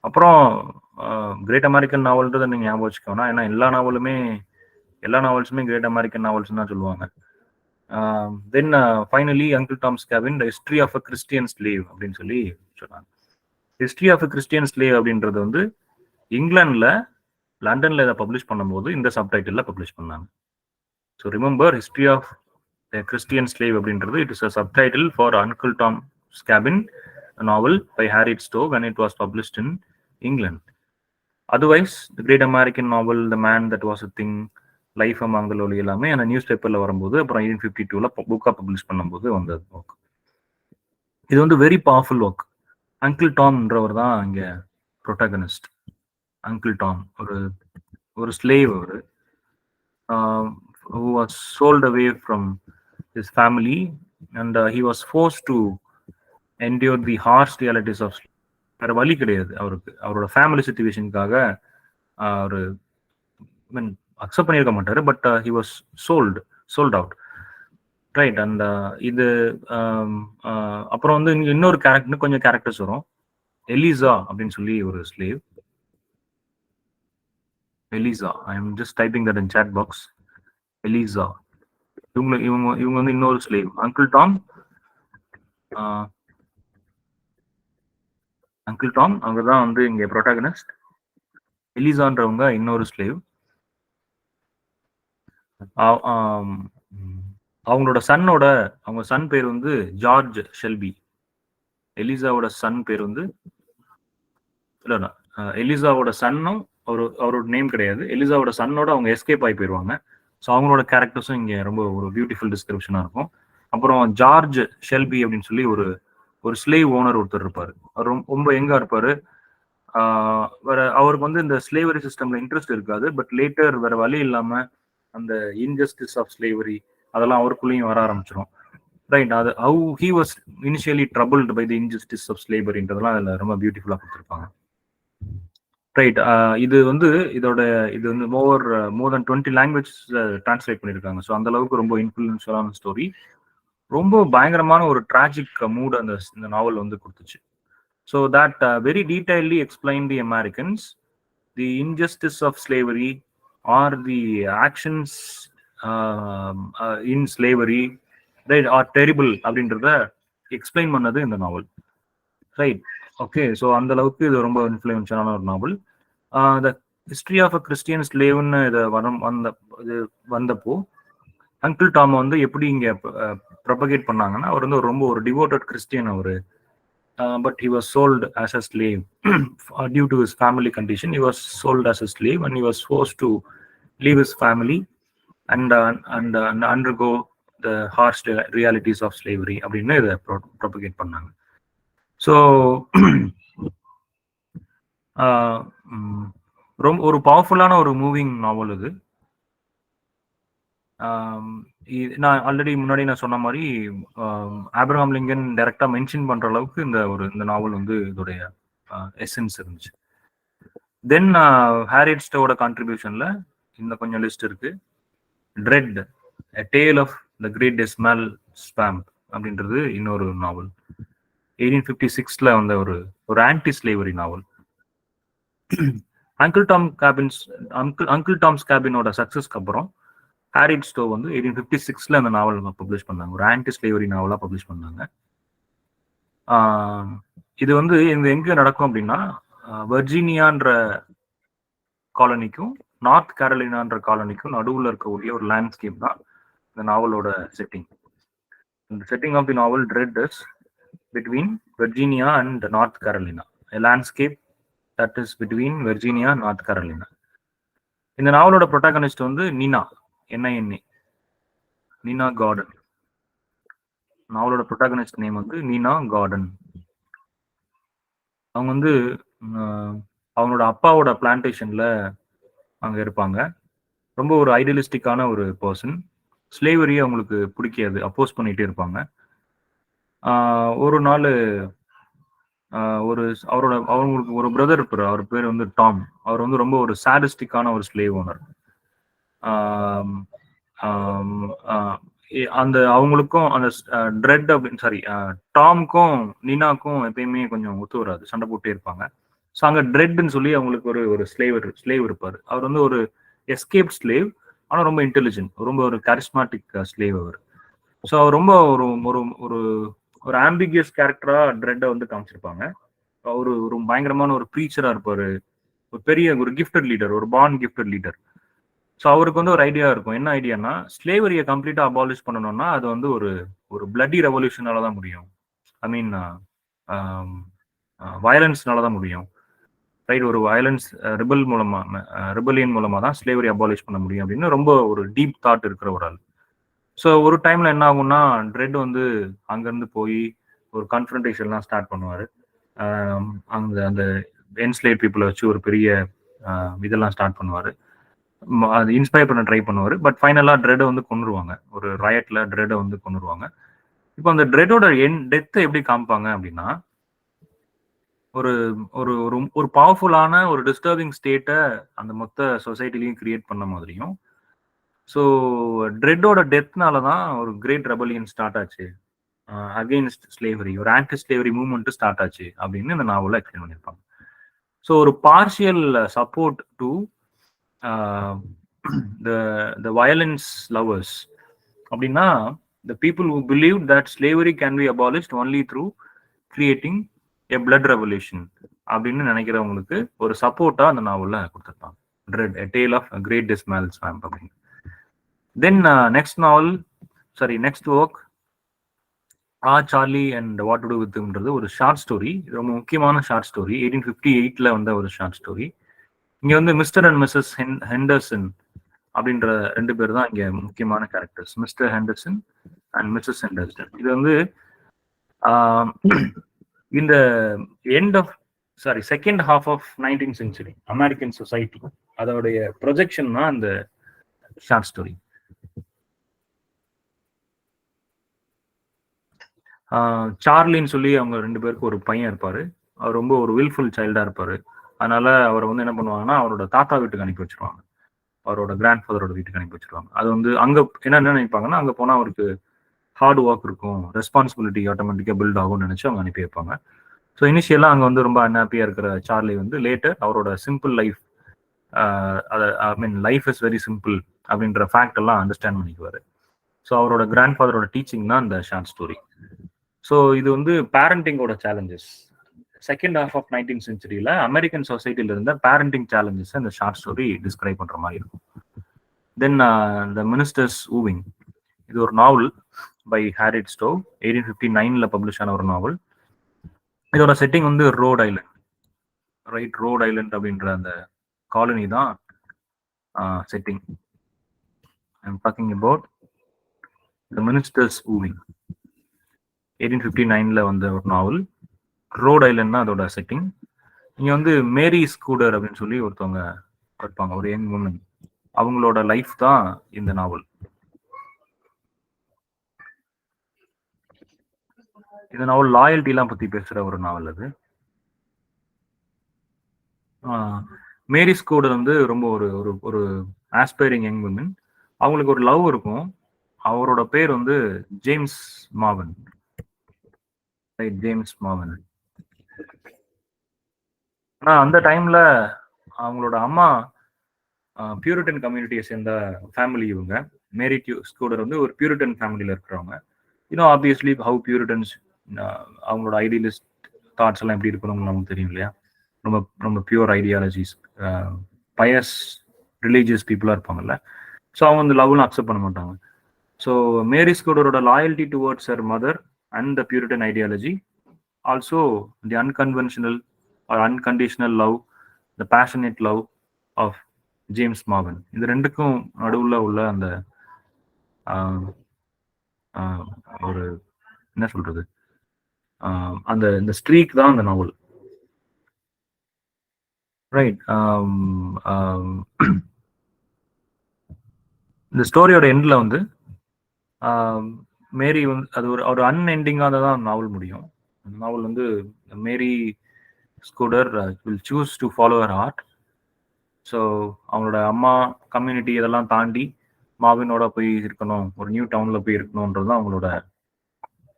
Speaker 1: அப்புறம் கிரேட் அமெரிக்கன் நாவல்ன்றதை நீங்க ஞாபகம் வச்சுக்கோனா, ஏன்னா எல்லா நாவல்ஸுமே கிரேட் அமெரிக்கன் நாவல்ஸ் தான் சொல்லுவாங்க. Then finally uncle Tom's cabin the history of a Christian slave அப்படின்னு சொல்லி சொன்னாங்க. History of a Christian slave அப்படின்றது வந்து இங்கிலாந்துல லண்டன்ல இதை பப்ளிஷ் பண்ணும்போது இந்த சப்டைட்டில் பப்ளிஷ் பண்ணாங்க. So remember, history of the Christian slave அப்படின்றது it is a subtitle for uncle Tom's cabin novel by Harriet Stowe when it was published in England. Otherwise, the great American novel, The Man That Was a Thing, life among the lovely எல்லாமே அந்த news பேப்பர்ல வரும்போது, அப்புறம் 1852ல புக்கா publish பண்ணும்போது வந்தது work. இது வந்து வெரி பவர்ஃபுல் ஒர்க். அங்கிள் டாம்ன்றவர் தான் இங்க ப்ரொட்டகனிஸ்ட். அங்கிள் டாம் ஒரு ஸ்லேவ், அவரு who was sold away from his family and he was forced to endure the harsh realities of slavery. வேற வழி கிடையாது அவருக்கு. அவரோட ஃபேமிலி சிச்சுவேஷனுக்காக ஒரு அக்செப்ட் பண்ணியிருக்க மாட்டாரு, but he was sold out, right. And இது அப்புறம் வந்து இன்னொரு கொஞ்சம் கேரக்டர்ஸ் வரும். எலிசா அப்படின்னு சொல்லி ஒரு slave. Eliza, I am just typing that in chat box. Eliza, இவங்க வந்து இன்னொரு ஸ்லேவ். அங்கிள் டாம் அவங்க தான் வந்து இங்க ப்ரொட்டாகனிஸ்ட். எலிசான்றவங்க இன்னொரு ஸ்லேவ். அவங்களோட அவங்க சன் பேர் வந்து ஜார்ஜ் ஷெல்பி. எலிசாவோட சன் பேர் வந்து எலிசாவோட சன்னும் அவரோட நேம் கிடையாது. எலிசாவோட சன்னோட அவங்க எஸ்கேப் ஆகி போயிடுவாங்க. ஸோ அவங்களோட கேரக்டர்ஸும் இங்கே ரொம்ப ஒரு பியூட்டிஃபுல் டிஸ்கிரிப்ஷனாக இருக்கும். அப்புறம் ஜார்ஜ் ஷெல்பி அப்படின்னு சொல்லி ஒரு ஸ்லேவ் ஓனர் ஒருத்தர் இருப்பாரு. அவர் ரொம்ப எங்கா இருப்பாரு. வேற அவருக்கு வந்து இந்த ஸ்லேவரி சிஸ்டம்ல இன்ட்ரெஸ்ட் இருக்காது. பட் லேட்டர் வேற வழி இல்லாம அந்த இன்ஜஸ்டிஸ் ஆஃப் ஸ்லேவரி அதெல்லாம் அவருக்குள்ளேயும் வர ஆரம்பிச்சிடும். ரைட். அது how he was initially troubled by the injustice of ஸ்லேவரின்றதெல்லாம் அதில் ரொம்ப பியூட்டிஃபுல்லாக கொடுத்துருப்பாங்க. ரைட். இது வந்து இது வந்து மோர் தென் 20 லாங்குவேஜ் டிரான்ஸ்லேட் பண்ணியிருக்காங்க. ஸோ அந்த அளவுக்கு ரொம்ப இன்ஃப்ளூயன்ஷியலான ஸ்டோரி. ரொம்ப பயங்கரமான ஒரு டிராஜிக் மூட் இந்த நாவல் வந்து கொடுத்துச்சு. So that very detailly explain the Americans the injustice of slavery or the actions in slavery right are terrible அப்படின்றத எக்ஸ்பிளைன் பண்ணது இந்த நாவல். ரைட். ஓகே. ஸோ அந்த அளவுக்கு இது ரொம்ப இன்ஃப்ளூயன்ஷியலான ஒரு novel. The history of a Christian ஸ்லேவ்னு இது வந்தப்போ அங்கிள் டாம் வந்து எப்படி இங்கே ப்ரொபகேட் பண்ணாங்கன்னா, அவர் வந்து ரொம்ப ஒரு டிவோட்டட் கிறிஸ்டியன் அவர். But he was sold as a slave due to his family condition. He was sold as a slave and he was forced to leave his family and undergo the harsh realities of slavery அப்படின்னு இதை propagate பண்ணாங்க. So ரொம்ப ஒரு பவர்ஃபுல்லான ஒரு moving நாவல் இது. நான் already முன்னாடி நான் சொன்ன மாதிரி ஆப்ரஹாம் லிங்கன் டைரக்டா மென்ஷன் பண்ற அளவுக்கு இந்த நாவல் வந்து இதோடைய எசன்ஸ் இருந்துச்சு. தென் ஹாரியட் ஸ்டோவோட கான்ட்ரிபியூஷன்ல இந்த கொஞ்சம் லிஸ்ட் இருக்கு. Dred a tale of the great dismal swamp அப்படின்றது இன்னொரு நாவல். 1856ல வந்த ஒரு anti slavery novel. Uncle Tom's கேபினோட சக்சஸ்க்கு அப்புறம் ஹாரியட் ஸ்டோ வந்து 1856ல அந்த நாவல் பப்ளிஷ் பண்ணாங்க. ஒரு ஆன்டி ஸ்லேவரி நாவலா பப்ளிஷ் பண்ணாங்க. இது வந்து எங்க நடக்கும் அப்படின்னா, வர்ஜீனியான்ற காலனிக்கும் நார்த் கேரலினான்ற காலனிக்கும் நடுவில் இருக்கக்கூடிய ஒரு லேண்ட்ஸ்கேப் தான் இந்த நாவலோட செட்டிங். இந்த setting of the novel Dred is between Virginia and North Carolina. A landscape that is between Virginia and North Carolina. இந்த நாவலோட ப்ரொட்டாகனிஸ்ட் வந்து நீனா கார்டன். நாவலோட ப்ரொட்டாகனிஸ்ட் நேம் வந்து நீனா கார்டன். அவங்க வந்து அவங்களோட அப்பாவோட பிளான்டேஷன்ல அங்க இருப்பாங்க. ரொம்ப ஒரு ஐடியலிஸ்டிக்கான ஒரு பர்சன். ஸ்லேவரி அவங்களுக்கு பிடிக்காது, அப்போஸ் பண்ணிட்டே இருப்பாங்க. ஒரு நாள் அவங்களுக்கு ஒரு பிரதர் இருப்பாரு. அவர் பேர் வந்து டாம். அவர் வந்து ரொம்ப ஒரு சாடிஸ்டிக்கான ஒரு ஸ்லேவ் ஓனர். அந்த அவங்களுக்கும் அந்த ட்ரெட் அப்படின்னு டாம்க்கும் நீனாக்கும் எப்பயுமே கொஞ்சம் ஒத்து வராது, சண்டை போட்டே இருப்பாங்க. ஸோ அங்கே ட்ரெட்னு சொல்லி அவங்களுக்கு ஒரு ஸ்லேவ் இருப்பார். அவர் வந்து ஒரு எஸ்கேப் ஸ்லேவ், ஆனால் ரொம்ப இன்டெலிஜென்ட், ரொம்ப ஒரு கரிஸ்மாட்டிக் ஸ்லேவ் அவர். ஸோ அவர் ரொம்ப ஒரு ஆம்பிகியஸ் கேரக்டரா ட்ரெட்டை வந்து காமிச்சிருப்பாங்க. ஒரு பயங்கரமான ஒரு ப்ரீச்சரா இருப்பாரு, ஒரு பெரிய ஒரு கிஃப்டட் லீடர், ஒரு பார்ன் கிஃப்டட் லீடர். ஸோ அவருக்கு வந்து ஒரு ஐடியா இருக்கும். என்ன ஐடியானா, ஸ்லேவரியை கம்ப்ளீட்டா அபாலிஷ் பண்ணணும்னா அது வந்து ஒரு பிளட்டி ரெவல்யூஷனால தான் முடியும். ஐ மீன் வயலன்ஸ்னால தான் முடியும். ரைட். ஒரு வயலன்ஸ் ரிபல்லியன் மூலமா தான் ஸ்லேவரி அபாலிஷ் பண்ண முடியும் அப்படின்னு ரொம்ப ஒரு டீப் தாட் இருக்கிற ஒரு ஆள். ஸோ ஒரு டைம்ல என்ன ஆகும்னா, ட்ரெட் வந்து அங்கேருந்து போய் ஒரு கன்ஃபரன்டேஷன்லாம் ஸ்டார்ட் பண்ணுவார். அந்த என்ஸ்லேவ் பீப்புளை வச்சு ஒரு பெரிய இதெல்லாம் ஸ்டார்ட் பண்ணுவார். அது இன்ஸ்பயர் பண்ண ட்ரை பண்ணுவார். பட் ஃபைனலாக ட்ரெட்டை வந்து கொண்டுருவாங்க. ஒரு ரயட்ல ட்ரெட்டை வந்து கொண்டுருவாங்க. இப்போ அந்த ட்ரெட்டோட டெத்தை எப்படி காமிப்பாங்க அப்படின்னா, ஒரு ஒரு ஒரு பவர்ஃபுல்லான ஒரு டிஸ்டர்பிங் ஸ்டேட்டை அந்த மொத்த சொசைட்டிலையும் கிரியேட் பண்ண மாதிரியும். ஸோ ட்ரெட்டோட டெத்னால தான் ஒரு கிரேட் ரெபலியன் ஸ்டார்ட் ஆச்சு அகெயின்ஸ்ட் ஸ்லேவரி, ஒரு ஆன்டி ஸ்லேவரி மூவ்மெண்ட் ஸ்டார்ட் ஆச்சு அப்படின்னு இந்த நாவலில் எக்ஸ்பிளைன் பண்ணியிருப்பாங்க. ஸோ ஒரு partial support to the violence lovers அப்படின்னா, the people who believed that slavery can be abolished only through creating a blood revolution அப்படின்னு நினைக்கிறவங்களுக்கு ஒரு சப்போர்ட்டா அந்த நாவல்ல கொடுத்துருப்பாங்க. Dred a tale of a great dismal swamp அப்படின்னு. Then next work Charlie and what to do வித்ன்றது ஒரு ஷார்ட் ஸ்டோரி. ரொம்ப முக்கியமான ஷார்ட் ஸ்டோரி. 1858ல வந்த ஒரு ஷார்ட் ஸ்டோரி. இங்க வந்து மிஸ்டர் அண்ட் மிஸ்ஸஸ் ஹெண்டர்சன் அப்படின்ற 2 பேர் தான் இங்க முக்கியமான characters. Mr Henderson and Mrs Henderson. இது வந்து இந்த second half of 19th century American society அதோடைய ப்ரொஜெக்ஷன் தான் இந்த ஷார்ட் ஸ்டோரி. சார்லின்னு சொல்லி அவங்க 2 பேருக்கு ஒரு பையன் இருப்பாரு. அவர் ரொம்ப ஒரு வில்ஃபுல் சைல்டா இருப்பாரு. அதனால அவர வந்து என்ன பண்ணுவாங்கன்னா, அவரோட தாத்தா வீட்டுக்கு அனுப்பி வச்சுருவாங்க. அவரோட கிராண்ட் ஃபாதரோட வீட்டுக்கு அனுப்பி வச்சுருவாங்க. அது வந்து அங்க என்ன நினைப்பாங்கன்னா, அங்க போனா அவருக்கு ஹார்ட் ஒர்க் இருக்கும். ரெஸ்பான்சிபிலிட்டி ஆட்டோமேட்டிக்கா பில்ட் ஆகும்னு நெனச்சு அவங்க அனுப்பி வைப்பாங்க. ஸோ இனிஷியலா அங்க வந்து ரொம்ப அன்ஹாப்பியா இருக்கிற சார்லி வந்து லேட்டர் அவரோட simple life I mean life is very simple அப்படின்ற ஃபேக்ட் எல்லாம் அண்டர்ஸ்டாண்ட் பண்ணிக்குவாரு. ஸோ அவரோட கிராண்ட் ஃபாதரோட டீச்சிங் தான் இந்த ஷார்ட் ஸ்டோரி. ஸோ இது வந்து பேரண்டிங்கோட challenges. Second half of 19th சென்ச்சுரியில அமெரிக்கன் சொசைட்டில இருந்த பேரண்டிங் சேலஞ்சஸ் இந்த ஷார்ட் ஸ்டோரி டிஸ்கிரைப் பண்ற மாதிரி இருக்கும். தென் த மினிஸ்டர்ஸ் ஊவிங், இது ஒரு நாவல் பை ஹாரிட் ஸ்டோவ், 1859ல பப்ளிஷ் ஆன ஒரு நாவல். இதோட செட்டிங் வந்து Rhode Island, right? Road Island அப்படின்ற அந்த காலனி தான் setting. I'm talking about the minister's wooing, 1859ல வந்த ஒரு நாவல். ரோட் ஐலண்ட் தான் அதோட செட்டிங். இங்க வந்து மேரி ஸ்கூடர் அப்படின்னு சொல்லி ஒருத்தவங்க இருப்பாங்க, ஒரு யங் உமன். அவங்களோட லைஃப் தான் இந்த நாவல். இந்த நாவல் லாயல்ட்டி எல்லாம் பத்தி பேசுற ஒரு நாவல் அது. மேரி ஸ்கூடர் வந்து ரொம்ப ஒரு ஒரு ஒரு ஆஸ்பைரிங் யங் உமன். அவங்களுக்கு ஒரு லவ் இருக்கும். அவரோட பேர் வந்து James Marvan, right? James Marvan. ஆனா அந்த டைம்ல அவங்களோட அம்மா பியூரிட்டன் கம்யூனிட்டியை சேர்ந்த ஃபேமிலி இவங்க. மேரி ஸ்கூடர் வந்து ஒரு பியூரிட்டன் ஃபேமிலியில இருக்கிறவங்க. இன்னும் ஆப்வியஸ்லி ஹவு பியூரிட்டன்ஸ் அவங்களோட ஐடியலிஸ்ட் தாட்ஸ் எல்லாம் எப்படி இருக்கணும்னு நமக்கு தெரியும் இல்லையா? ரொம்ப ரொம்ப பியூர் ஐடியாலஜிஸ், பயஸ் ரிலீஜியஸ் பீப்புளாக இருப்பாங்கல்ல. ஸோ அவங்க வந்து லவ்லாம் அக்செப்ட் பண்ண மாட்டாங்க. ஸோ மேரி ஸ்கூடரோட loyalty towards her mother and the Puritan ideology, also the unconventional or unconditional love, the passionate love of James Marvyn, இது ரெண்டுக்கும் நடுவில் உள்ள அந்த ஒரு என்ன சொல்றது, அந்த இந்த ஸ்ட்ரீக் தான் அந்த நாவல், ரைட்? இந்த ஸ்டோரியோட எண்ட்ல வந்து மேரி வந்து அது ஒரு ஒரு அன்எண்டிங்காக தான் நாவல் முடியும். அந்த நாவல் வந்து Mary Scudder will choose to follow her heart. So அவங்களோட அம்மா கம்யூனிட்டி இதெல்லாம் தாண்டி மாவினோட போய் இருக்கணும், ஒரு நியூ டவுன்ல போய் இருக்கணும்ன்றது தான் அவங்களோட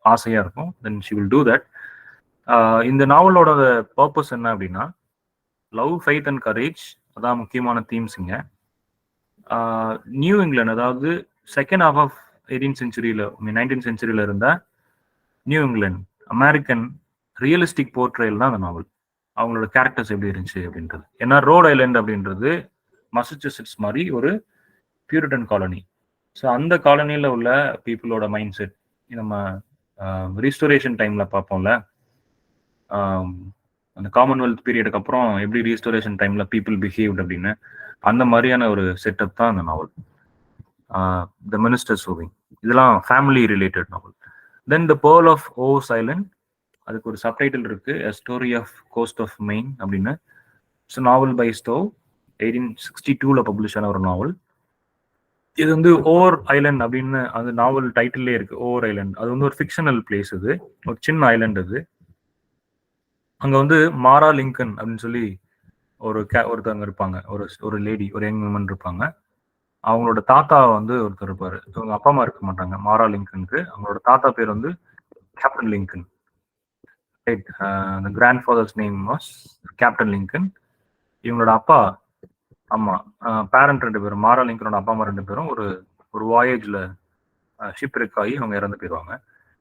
Speaker 1: ஆசையா இருக்கும். Then she will do that. இந்த நாவலோட பர்பஸ் என்ன அப்படின்னா, லவ், ஃபெய்த் அண்ட் கரேஜ், அதான் முக்கியமான தீம்ஸ் இங்க. நியூ இங்கிலாந்து, அதாவது செகண்ட் ஹாஃப் ஆஃப் 18th சென்ச்சுரியில 19th சென்ச்சுரியில இருந்த New England American realistic portrayal தான் அந்த நாவல். அவங்களோட கேரக்டர்ஸ் எப்படி இருந்துச்சு அப்படின்றது. ஏன்னா ரோட் ஐலண்ட் அப்படின்றது மசச்சூசெட்ஸ் மாதிரி ஒரு பியூரிட்டன் காலனி. ஸோ அந்த காலனியில் உள்ள பீப்புளோட மைண்ட் செட் நம்ம ரீஸ்டோரேஷன் டைம்ல பார்ப்போம்ல, அந்த காமன்வெல்த் பீரியடுக்கு அப்புறம் எப்படி ரீஸ்டோரேஷன் டைம்ல பீப்புள் பிஹேவ்ட் அப்படின்னு, அந்த மாதிரியான ஒரு செட்டப் தான் அந்த நாவல் த மினிஸ்டர்ஸ் ஊவிங். இதெல்லாம் family related novel. Then the pearl of Orr's Island, அதுக்கு ஒரு சப்டைட்டில் இருக்கு, A Story of Coast of Maine அப்படின்னு. ஸோ நாவல் பை ஸ்டோவ், 1862ல பப்ளிஷ் ஆன ஒரு நாவல். இது வந்து ஓவர் ஐலண்ட் அப்படின்னு அந்த நாவல் டைட்டிலே இருக்கு, ஓவர் ஐலண்ட். அது வந்து ஒரு ஃபிக்ஷனல் பிளேஸ், அது ஒரு சின்ன ஐலண்ட். அது அங்க வந்து மாரா லிங்கன் அப்படின்னு சொல்லி ஒருத்தவங்க இருப்பாங்க, ஒரு ஒரு லேடி, ஒரு யங் உமன் இருப்பாங்க. அவங்களோட தாத்தா வந்து ஒருத்தர் இருப்பாரு. அவங்க அப்பா அம்மா இருக்க மாட்டாங்க மாரா லிங்கனுக்கு. அவங்களோட தாத்தா பேர் வந்து captain Lincoln, right? the grandfather's name was captain Lincoln. இவங்களோட அப்பா, ஆமா, பேரண்ட் 2 பேரும், மாரா லிங்கனோட அப்பா அம்மா 2 பேரும் ஒரு ஒரு வாயேஜ்ல ஷிப் ரெக் ஆகி அவங்க இறந்து போயிடுவாங்க.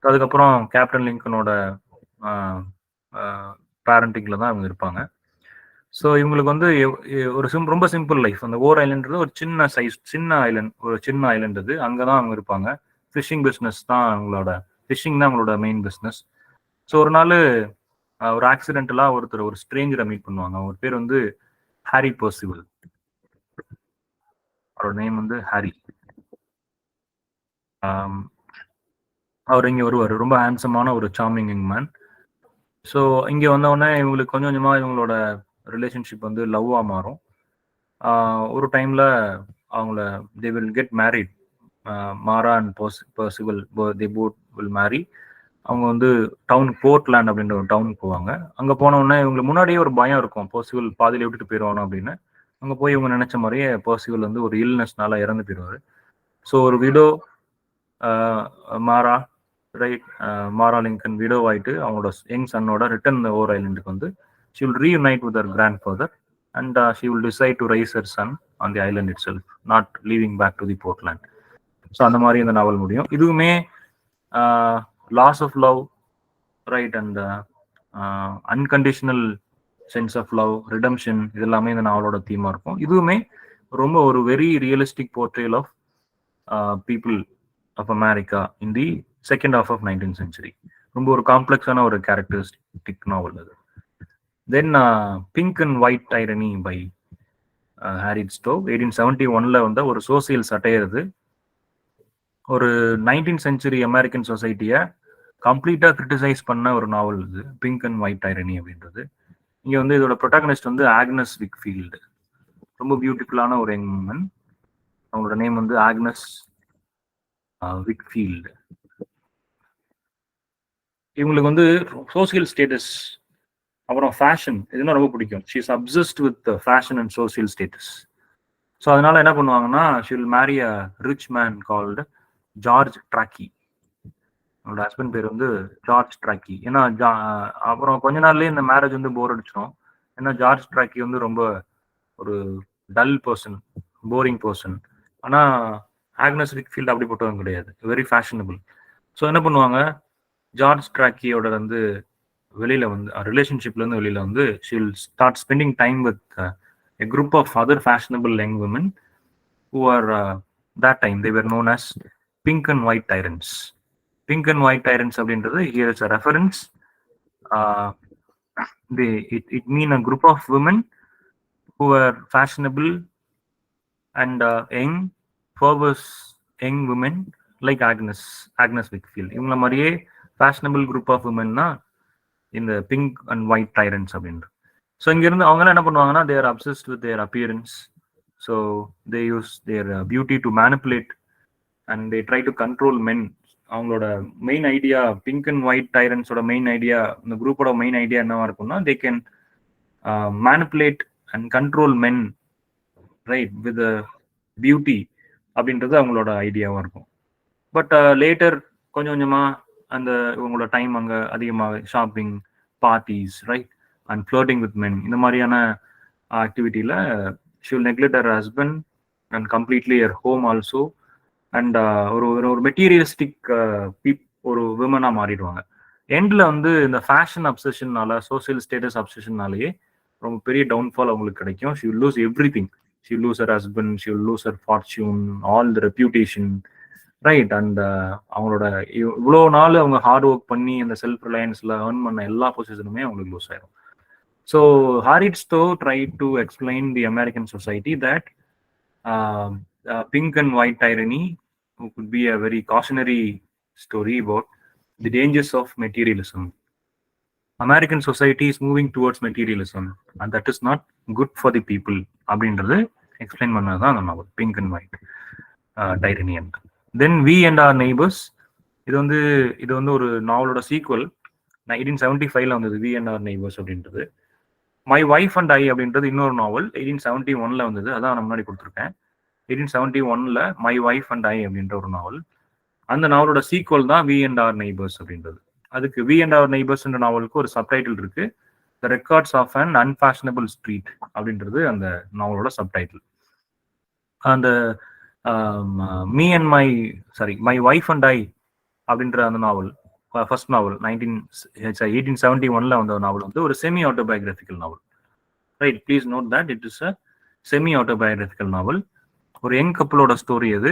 Speaker 1: அதுக்கப்புறம் கேப்டன் லிங்கனோட பேரண்டிங்ல தான் அவங்க இருப்பாங்க. ஸோ இவங்களுக்கு வந்து ஒரு ரொம்ப சிம்பிள் லைஃப். அந்த ஓவர் ஐலண்ட்றது ஒரு சின்ன சைஸ், சின்ன ஐலண்ட், ஒரு சின்ன ஐலண்ட். அது அங்கே தான் அவங்க இருப்பாங்க. ஃபிஷிங் பிஸ்னஸ் தான் அவங்களோட, ஃபிஷிங் தான் அவங்களோட மெயின் பிஸ்னஸ். ஸோ ஒரு நாள் ஒரு ஆக்சிடென்டலாக ஒரு ஸ்ட்ரேஞ்சரை மீட் பண்ணுவாங்க. அவர் பேர் வந்து ஹாரி பர்சிவல். அவரோட நேம் வந்து ஹாரி. அவர் இங்கே வருவார், ரொம்ப ஹேண்ட்ஸமான ஒரு சார்மிங் யங் மேன். ஸோ இங்கே வந்தவுடனே இவங்களுக்கு கொஞ்சம் கொஞ்சமாக இவங்களோட ரிலேஷன்ஷிப் வந்து லவ்வாக மாறும். ஒரு டைமில் அவங்கள they will get married. Mara and Percival, they both will மேரி. அவங்க வந்து போர்ட்லேண்ட் அப்படின்ற ஒரு டவுனுக்கு போவாங்க. அங்கே போனோடனே இவங்களுக்கு முன்னாடியே ஒரு பயம் இருக்கும், பர்சிவல் பாதியில விட்டுட்டு போயிடுவானோ அப்படின்னு. அங்கே போய் இவங்க நினைச்ச மாதிரியே பர்சிவல் வந்து ஒரு இல்னஸ்னால இறந்து போயிடுவாரு. ஸோ ஒரு widow Mara right, Mara Lincoln widow ஆயிட்டு அவங்களோட யங் சன்னோட ரிட்டர்ன் ஓவர் ஐலண்டுக்கு வந்து she will reunite with her grandfather and she will decide to raise her son on the island itself, not leaving back to the Portland. So அந்த மாதிரி இந்த novel முடியும். இதுவுமே loss of love right and unconditional sense of love, redemption, இது எல்லாமே இந்த நாவலோட தீமா இருக்கும். இதுவுமே ரொம்ப ஒரு very realistic portrayal of people of America in the second half of 19th century. ரொம்ப ஒரு காம்ப்ளெக்ஸான ஒரு கேரக்டரிஸ்டிக் நாவல் அது. Then pink and white irony by Harriet Stowe 1871 வந்த ஒரு சோசியல் சட்டையர். இது ஒரு 19th century அமெரிக்கன் சொசைட்டியை கம்ப்ளீட்டாக கிரிட்டிசைஸ் பண்ண ஒரு நாவல் இது, பிங்க் அண்ட் ஒயிட் ஐரனி அப்படின்றது. இங்கே வந்து இதோட ப்ரொட்டாகனிஸ்ட் வந்து ஆக்னஸ் விக்ஃபீல்டு, ரொம்ப பியூட்டிஃபுல்லான ஒரு யங் உமன். அவங்களோட நேம் வந்து ஆக்னஸ் விக்ஃபீல்டு. இவங்களுக்கு வந்து சோசியல் ஸ்டேட்டஸ் அப்புறம் ஃபேஷன் இதெல்லாம் ரொம்ப பிடிக்கும். She is obsessed with fashion and social status. So அதனால என்ன பண்ணுவாங்கன்னா, she will marry a rich man called George Trackey. அவனோட ஹஸ்பண்ட் பேர் வந்து ஜார்ஜ் ட்ராக்கி. ஏன்னா அப்புறம் கொஞ்ச நாள்லயே இந்த மேரேஜ் வந்து போர் அடிச்சிடும். ஏன்னா ஜார்ஜ் ட்ராக்கி வந்து ரொம்ப ஒரு டல் பர்சன், போரிங் பர்சன். ஆனால் ஆக்னஸ் விக்ஃபீல்டு அப்படிப்பட்டவங்க கிடையாது, வெரி ஃபேஷனபிள். ஸோ என்ன பண்ணுவாங்க, ஜார்ஜ் ட்ராக்கியோட வந்து வெளியில வந்து ரிலேஷன்ஷிப்ல இருந்து வெளியில வந்து she will start spending time with a group of other fashionable young women who are that time they were known as pink and white tyrants. Pink and white tyrants அப்படின்றது here is a reference. It mean a group of women who were fashionable and young, fervous young women like Agnes Wickfield. இவங்கள மாதிரியே fashionable group of உமன்னா இந்த pink and white டைரன்ஸ் அப்படின்றது. So இங்கிருந்து அவங்களாம் என்ன பண்ணுவாங்கன்னா, they are obsessed with their appearance. So they use their beauty to manipulate and they try to control men. அவங்களோட main idea, pink and white டைரன்ஸோட main idea, இந்த குரூப்போட மெயின் ஐடியா என்னவா இருக்கும்னா, they can manipulate and control men right with the beauty அப்படின்றது அவங்களோட ஐடியாவாக இருக்கும். But later கொஞ்சம் கொஞ்சமாக அந்த இவங்களோட டைம் அங்கே அதிகமாக shopping, parties right and flirting with men, இந்த மாதிரியான ஆக்டிவிட்டியில் she will neglect her husband and completely her home also. And ஒரு மெட்டீரியலிஸ்டிக் ஒரு விமனாக மாறிடுவாங்க. எண்டில் வந்து இந்த ஃபேஷன் அப்சஷன்னால, சோசியல் ஸ்டேட்டஸ் அப்சஷன்னாலேயே ரொம்ப பெரிய டவுன்ஃபால் அவங்களுக்கு கிடைக்கும். She will lose everything. She will lose her husband, she will lose her fortune, all the reputation right. And அவங்களோட இவ்வளோ நாள் அவங்க ஹார்ட் ஒர்க் பண்ணி அந்த செல்ஃப் ரிலையன்ஸில் ஏர்ன் பண்ண எல்லா பொசிஷனுமே அவங்களுக்கு லூஸ் ஆயிடும். So horrid stove try to explain the American society that pink and white tyranny could be a very cautionary story about the dangers of materialism. American society is moving towards materialism and that is not good for the people அப்படின்றது explain பண்ணதான் அந்த novel pink and white tyranny. And then we and our neighbours, இது வந்து ஒரு நாவலோட sequel. 1875 வந்தது we and our neighbours அப்படின்றது. My wife and I அப்படின்றது இன்னொரு நாவல் 1871 வந்தது, அதான் நான் முன்னாடி கொடுத்துருக்கேன். 1871 மை ஒய்ஃப் அண்ட் ஐ அப்படின்ற ஒரு நாவல். அந்த நாவலோட சீக்வல் தான் வி அண்ட் ஆர் நெய்பர்ஸ் அப்படின்றது. அதுக்கு வி அண்ட் ஆர் நெய்பர்ஸ்ன்ற நாவலுக்கு ஒரு சப்டைட்டில் இருக்கு, the records of an unfashionable street அப்படின்றது அந்த நாவலோட சப்டைட்டில். அந்த மை ஒய்ஃப் அண்ட் ஐ அப்படின்ற அந்த நாவல், ஃபர்ஸ்ட் நாவல் 1871 வந்த நாவல் வந்து ஒரு semi autobiographical novel right. Please note that it is a semi autobiographical novel. ஒரு யங் கப்பலோட ஸ்டோரி அது.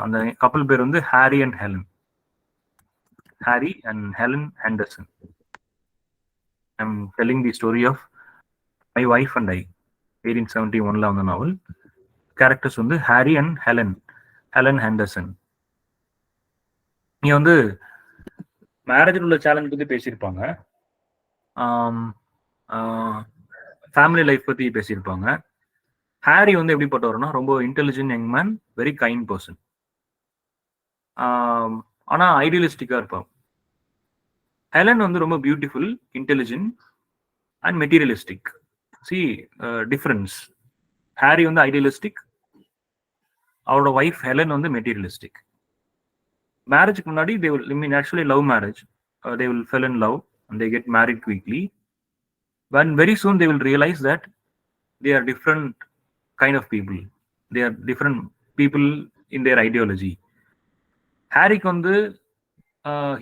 Speaker 1: அந்த கப்பல் பேர் வந்து Harry and Helen Henderson. I'm telling the story of my wife and I 1871 வந்த நாவல். கேரக்டர்ஸ் வந்து Harry and Helen Henderson. நீங்க வந்து மேரேஜில் உள்ள சேலஞ்ச் பற்றி பேசியிருப்பாங்க, ஃபேமிலி லைஃப் பற்றி பேசியிருப்பாங்க. ஹாரி வந்து எப்படிப்பட்டவர்னா, ரொம்ப intelligent young man, very kind person. ஆனால் ஐடியலிஸ்டிக்காக இருப்பார். ஹெலன் வந்து ரொம்ப beautiful, intelligent and materialistic. C difference. Harry வந்து ஐடியலிஸ்டிக், அவரோட ஒய்ஃப் ஹெலன் வந்து மெட்டீரியலிஸ்டிக். மேரேஜ்க்கு முன்னாடி they will, I mean actually love marriage. They will fall in love and they get married quickly. When very soon they will realize that they are different kind of people. They are different people in their ideology. ஹாரிக்கு வந்து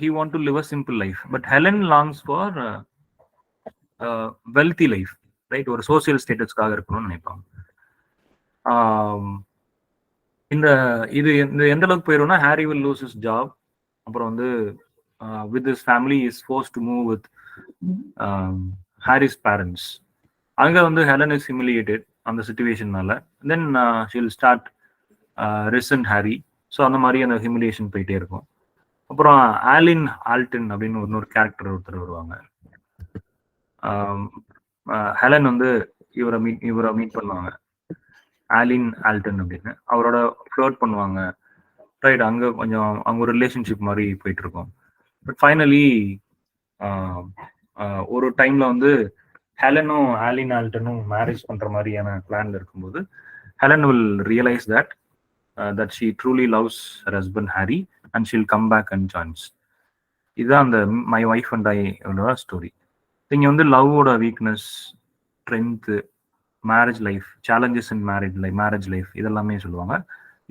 Speaker 1: he want to live a simple life, but Helen longs for wealthy life, right? ஒரு social ஸ்டேட்டஸ்க்காக இருக்கணும்னு நினைப்பாங்க. இந்த இது எந்த அளவுக்கு போயிரும்னா Harry will lose his job. அப்புறம் வந்து with his family is forced to move with Harry's parents. அங்க வந்து ஹெலன் இஸ் ஹியூமிலியேட்டட் அந்த சிச்சுவேஷன்னால. தென் Sheel start recent Harry. So அந்த மாதிரி அந்த ஹியூமிலியேஷன் போயிட்டே இருக்கும். அப்புறம் ஆலின் ஆல்டன் அப்படின்னு இன்னொரு கேரக்டர் ஒருத்தர் வருவாங்க. ஹெலன் வந்து இவரை மீட் பண்ணுவாங்க, ஆலின் ஆல்டன் அப்படின்னு. அவரோட ஃப்ளோட் பண்ணுவாங்க, ரைட்? அங்கே கொஞ்சம் அவங்க ஒரு ரிலேஷன்ஷிப் மாதிரி போயிட்டு இருக்கும். பட் ஃபைனலி ஒரு டைம்ல வந்து ஹெலனும் ஆலின் ஆல்டனும் மேரேஜ் பண்ற மாதிரியான பிளான்ல இருக்கும்போது Helen will realise that she truly loves her husband Harry and she'll come back and joins. இதுதான் அந்த my wife and I story. இங்க வந்து லவ்வோட weakness, strength, marriage life, challenges in marriage life இதெல்லாமே சொல்லுவாங்க.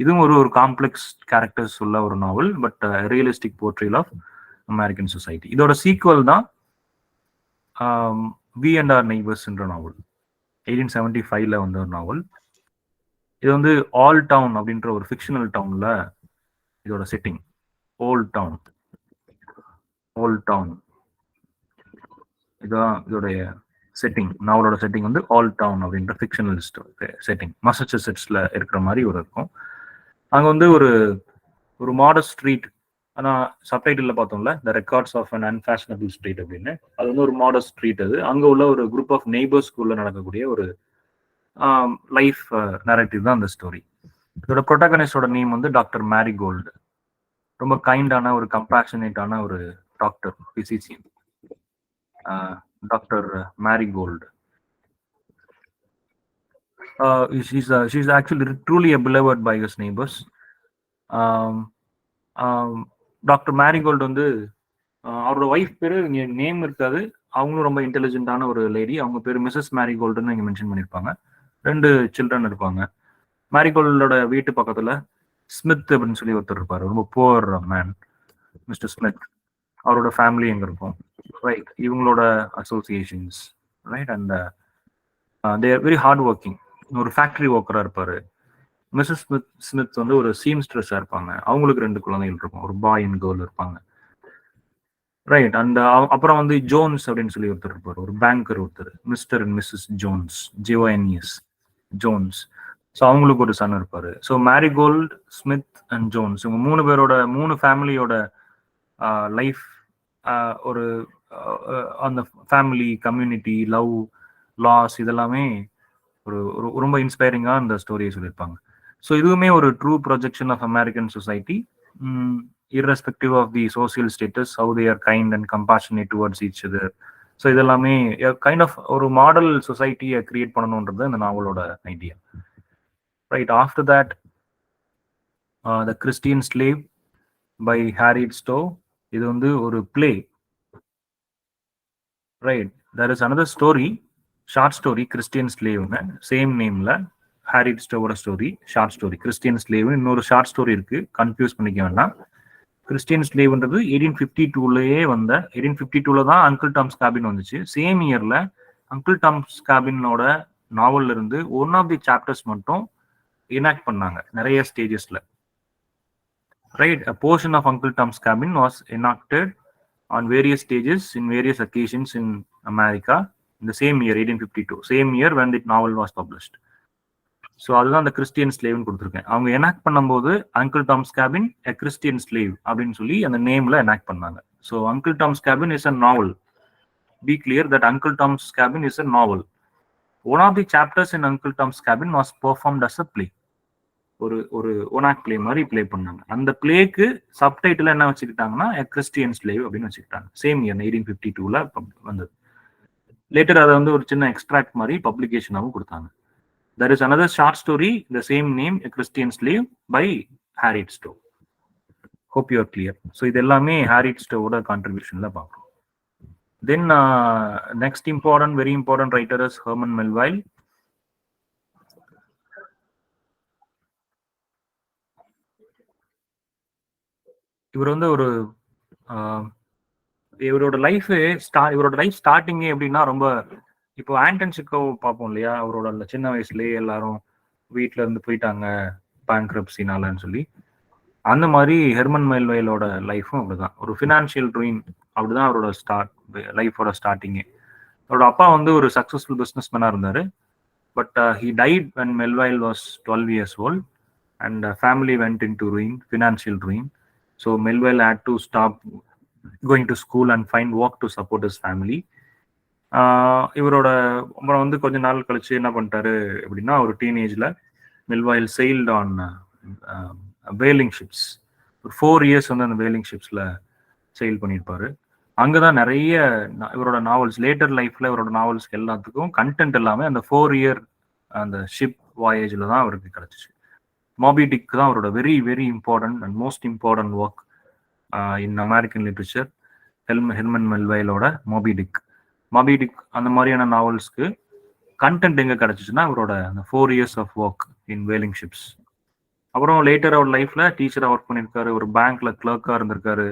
Speaker 1: இதுவும் ஒரு காம்ப்ளெக்ஸ் கேரக்டர்ஸ் உள்ள ஒரு novel, but realistic portrayal of American society. இதோட சீக்வல் தான் வி அண்ட் ஆர் நெய்பர்ஸ்ன்ற நாவல், 1875ல வந்த ஒரு நாவல். இது வந்து ஆல் டவுன் அப்படின்ற ஒரு ஃபிக்ஷனல் டவுன்ல இதோட செட்டிங். ஓல்ட் டவுன் இதுதான் இதோடைய செட்டிங். நாவலோட செட்டிங் வந்து ஆல் டவுன் அப்படின்ற ஃபிக்ஷனல் செட்டிங். மசச்சூசெட்ஸ்ல இருக்கிற மாதிரி ஒரு இருக்கும். அங்க வந்து ஒரு மாடஸ்ட் ஸ்ட்ரீட். ஆனால் சப்டைட்டில் பார்த்தோம்ல, the records of an unfashionable street அப்படின்னு. அது வந்து ஒரு மாடஸ்ட் ஸ்ட்ரீட். அது அங்கே உள்ள ஒரு குரூப் ஆஃப் நெய்பர்ஸ்குள்ள நடக்கக்கூடிய ஒரு லைஃப் நரேட்டிவ் தான் அந்த ஸ்டோரி. இதோட ப்ரொட்டாகனிஸ்டோட நேம் வந்து டாக்டர் மேரிகோல்டு. ரொம்ப கைண்டான ஒரு கம்பேஷனேட்டான ஒரு doctor, physician, doctor marigold. she's actually truly a beloved by his neighbors. Doctor marigold வந்து அவரோட ஒய்ஃப் பேரு இங்கே நேம் இருக்காது, அவங்களும் ரொம்ப இன்டெலிஜென்ட்டான ஒரு லேடி. அவங்க பேர் மிஸ்ஸஸ் மேரிகோல்டுன்னு இங்கே மென்ஷன் பண்ணியிருப்பாங்க. 2 சில்ட்ரன் இருப்பாங்க. மேரிகோல்டோட வீட்டு பக்கத்துல ஸ்மித் அப்படின்னு சொல்லி ஒருத்தர் இருப்பாரு, ரொம்ப புவர் மேன், மிஸ்டர் ஸ்மித். அவரோட ஃபேமிலி எங்க இருக்கும், ரைட்? இவங்களோட associations, right? And they are very hard working. ஒரு ஃபேக்டரி ஒர்க்கரா இருப்பாரு. மிஸ்ஸஸ் ஸ்மித் வந்து ஒரு சீம்ஸ்ட்ரெஸ்ஸா இருப்பாங்க. அவங்களுக்கு 2 குழந்தைகள் இருக்கும், ஒரு பாய் அண்ட் கேர்ள் இருப்பாங்க, ரைட்? அண்ட் அப்புறம் வந்து ஜோன்ஸ் அப்படின்னு சொல்லி ஒருத்தர் இருப்பார், ஒரு பேங்கர் ஒருத்தர், Mister and Missus Jones, J O N E S Jones. So அவங்களுக்கு ஒரு சன் இருப்பாரு. So Marigold, Smith and Jones, இவங்க 3 பேரோட 3 ஃபேமிலியோட லைஃப், ஒரு அந்த ஃபேமிலி, கம்யூனிட்டி, லவ், லாஸ் இதெல்லாமே ஒரு ரொம்ப இன்ஸ்பைரிங்கா அந்த ஸ்டோரியை சொல்லியிருப்பாங்க. ஸோ இதுவுமே ஒரு true projection of American society, irrespective of the social status, how they are kind and compassionate towards each other. So இதெல்லாமே கைண்ட் ஆஃப் ஒரு மாடல் சொசைட்டியை கிரியேட் பண்ணணுன்றது இந்த நாவலோட idea, right? After that the Christian slave by Harriet Stowe. இது வந்து ஒரு play, right? There is another story, short story, Christian ஸ்லேவ்னு, சேம் நேம்ல ஹாரிட் ஸ்டோவோட story, short story. Christian slave இன்னொரு ஷார்ட் ஸ்டோரி இருக்கு, கன்ஃபியூஸ் பண்ணிக்க வேண்டாம். கிறிஸ்டியன் ஸ்லேவ்ன்றது 1852லயே வந்த, 1852ல தான் அங்கிள் டாம்ஸ் கேபின் வந்துச்சு. சேம் இயர்ல அங்கிள் டாம்ஸ் கேபினோட நாவல்ல இருந்து ஒன் ஆஃப் தி சாப்டர்ஸ் மட்டும் எனாக்ட் பண்ணாங்க நிறைய ஸ்டேஜஸ்ல, right? A portion of Uncle Tom's Cabin was enacted on various stages in various occasions in America in the same year, 1852, same year when the novel was published. So அதுதான் அந்த Christian ஸ்லேவ்னு கொடுத்துருக்கேன். அவங்க enact பண்ணும்போது Uncle Tom's Cabin a Christian slave அப்படின்னு சொல்லி அந்த நேம்ல எனாக்ட் பண்ணாங்க. So Uncle Tom's Cabin is a novel. Be clear that Uncle Tom's Cabin is a novel. One of the chapters in Uncle Tom's Cabin was performed as a play. ஒரு ஒரு ஒனாக் play மாதிரி play பண்ணாங்க. அந்த பிளேக்கு subtitle என்ன வச்சுக்கிட்டாங்கன்னா Christian slave அப்படின்னு வச்சுக்கிட்டாங்க. Same year 1852ல வந்தது. Later அதை வந்து ஒரு சின்ன எக்ஸ்ட்ராக்ட் மாதிரி பப்ளிகேஷனாகவும் கொடுத்தாங்க. There is another short story, the same name, A Christian Slave by Harriet Stowe. Hope you are clear. So இது எல்லாமே Harriet Stoweோட கான்ட்ரிபியூஷன்ல பார்க்குறோம். Then next important, very important writer is Herman Melville. இவர் வந்து ஒரு இவரோட லைஃப் ஸ்டார்டிங்கே எப்படின்னா ரொம்ப இப்போ ஆண்டன் சிக்கோ பார்ப்போம் இல்லையா, அவரோட சின்ன வயசுலயே எல்லாரும் வீட்டுல இருந்து போயிட்டாங்க பேங்க்ரப்சினாலன்னு சொல்லி. அந்த மாதிரி ஹெர்மன் மெல்வைலோட லைஃபும் அப்படிதான், ஒரு ஃபினான்ஷியல் ட்ரீம். அப்படிதான் அவரோட லைஃபோட ஸ்டார்டிங்கே. அவரோட அப்பா வந்து ஒரு சக்சஸ்ஃபுல் பிஸ்னஸ் மேனா இருந்தாரு. But he died when Melville was 12 years old and family went into ruin, financial ruin. So Melville had to stop going to school and find work to support his family. இவரோட அப்புறம் வந்து கொஞ்ச நாள் கழிச்சு என்ன பண்ணிட்டாரு அப்படின்னா, ஒரு டீனேஜ்ல Melville sailed on whaling ships. ஒரு 4 years வந்து அந்த வேலிங் ஷிப்ஸ்ல செயில் பண்ணியிருப்பாரு. அங்கதான் நிறைய இவரோட நாவல்ஸ், லேட்டர் லைஃப்ல இவரோட நாவல்ஸ்க்கு எல்லாத்துக்கும் கண்டென்ட் எல்லாமே அந்த 4 year அந்த ஷிப் வாயேஜ்ல தான் அவருக்கு கிடைச்சிச்சு. மாபி டிக் தான் அவரோட very very important and most important work in American literature. Herman மெல்வைலோட மாபி டிக். மாபி டிக் அந்த மாதிரியான நாவல்ஸ்க்கு கண்டென்ட் எங்க கிடைச்சிச்சுன்னா அவரோட அந்த 4 years of work in whaling ships. அப்புறம் லேட்டர் அவர் லைஃப்ல டீச்சரா ஒர்க் பண்ணியிருக்காரு, ஒரு பேங்க்ல கிளர்க்கா இருந்திருக்காரு,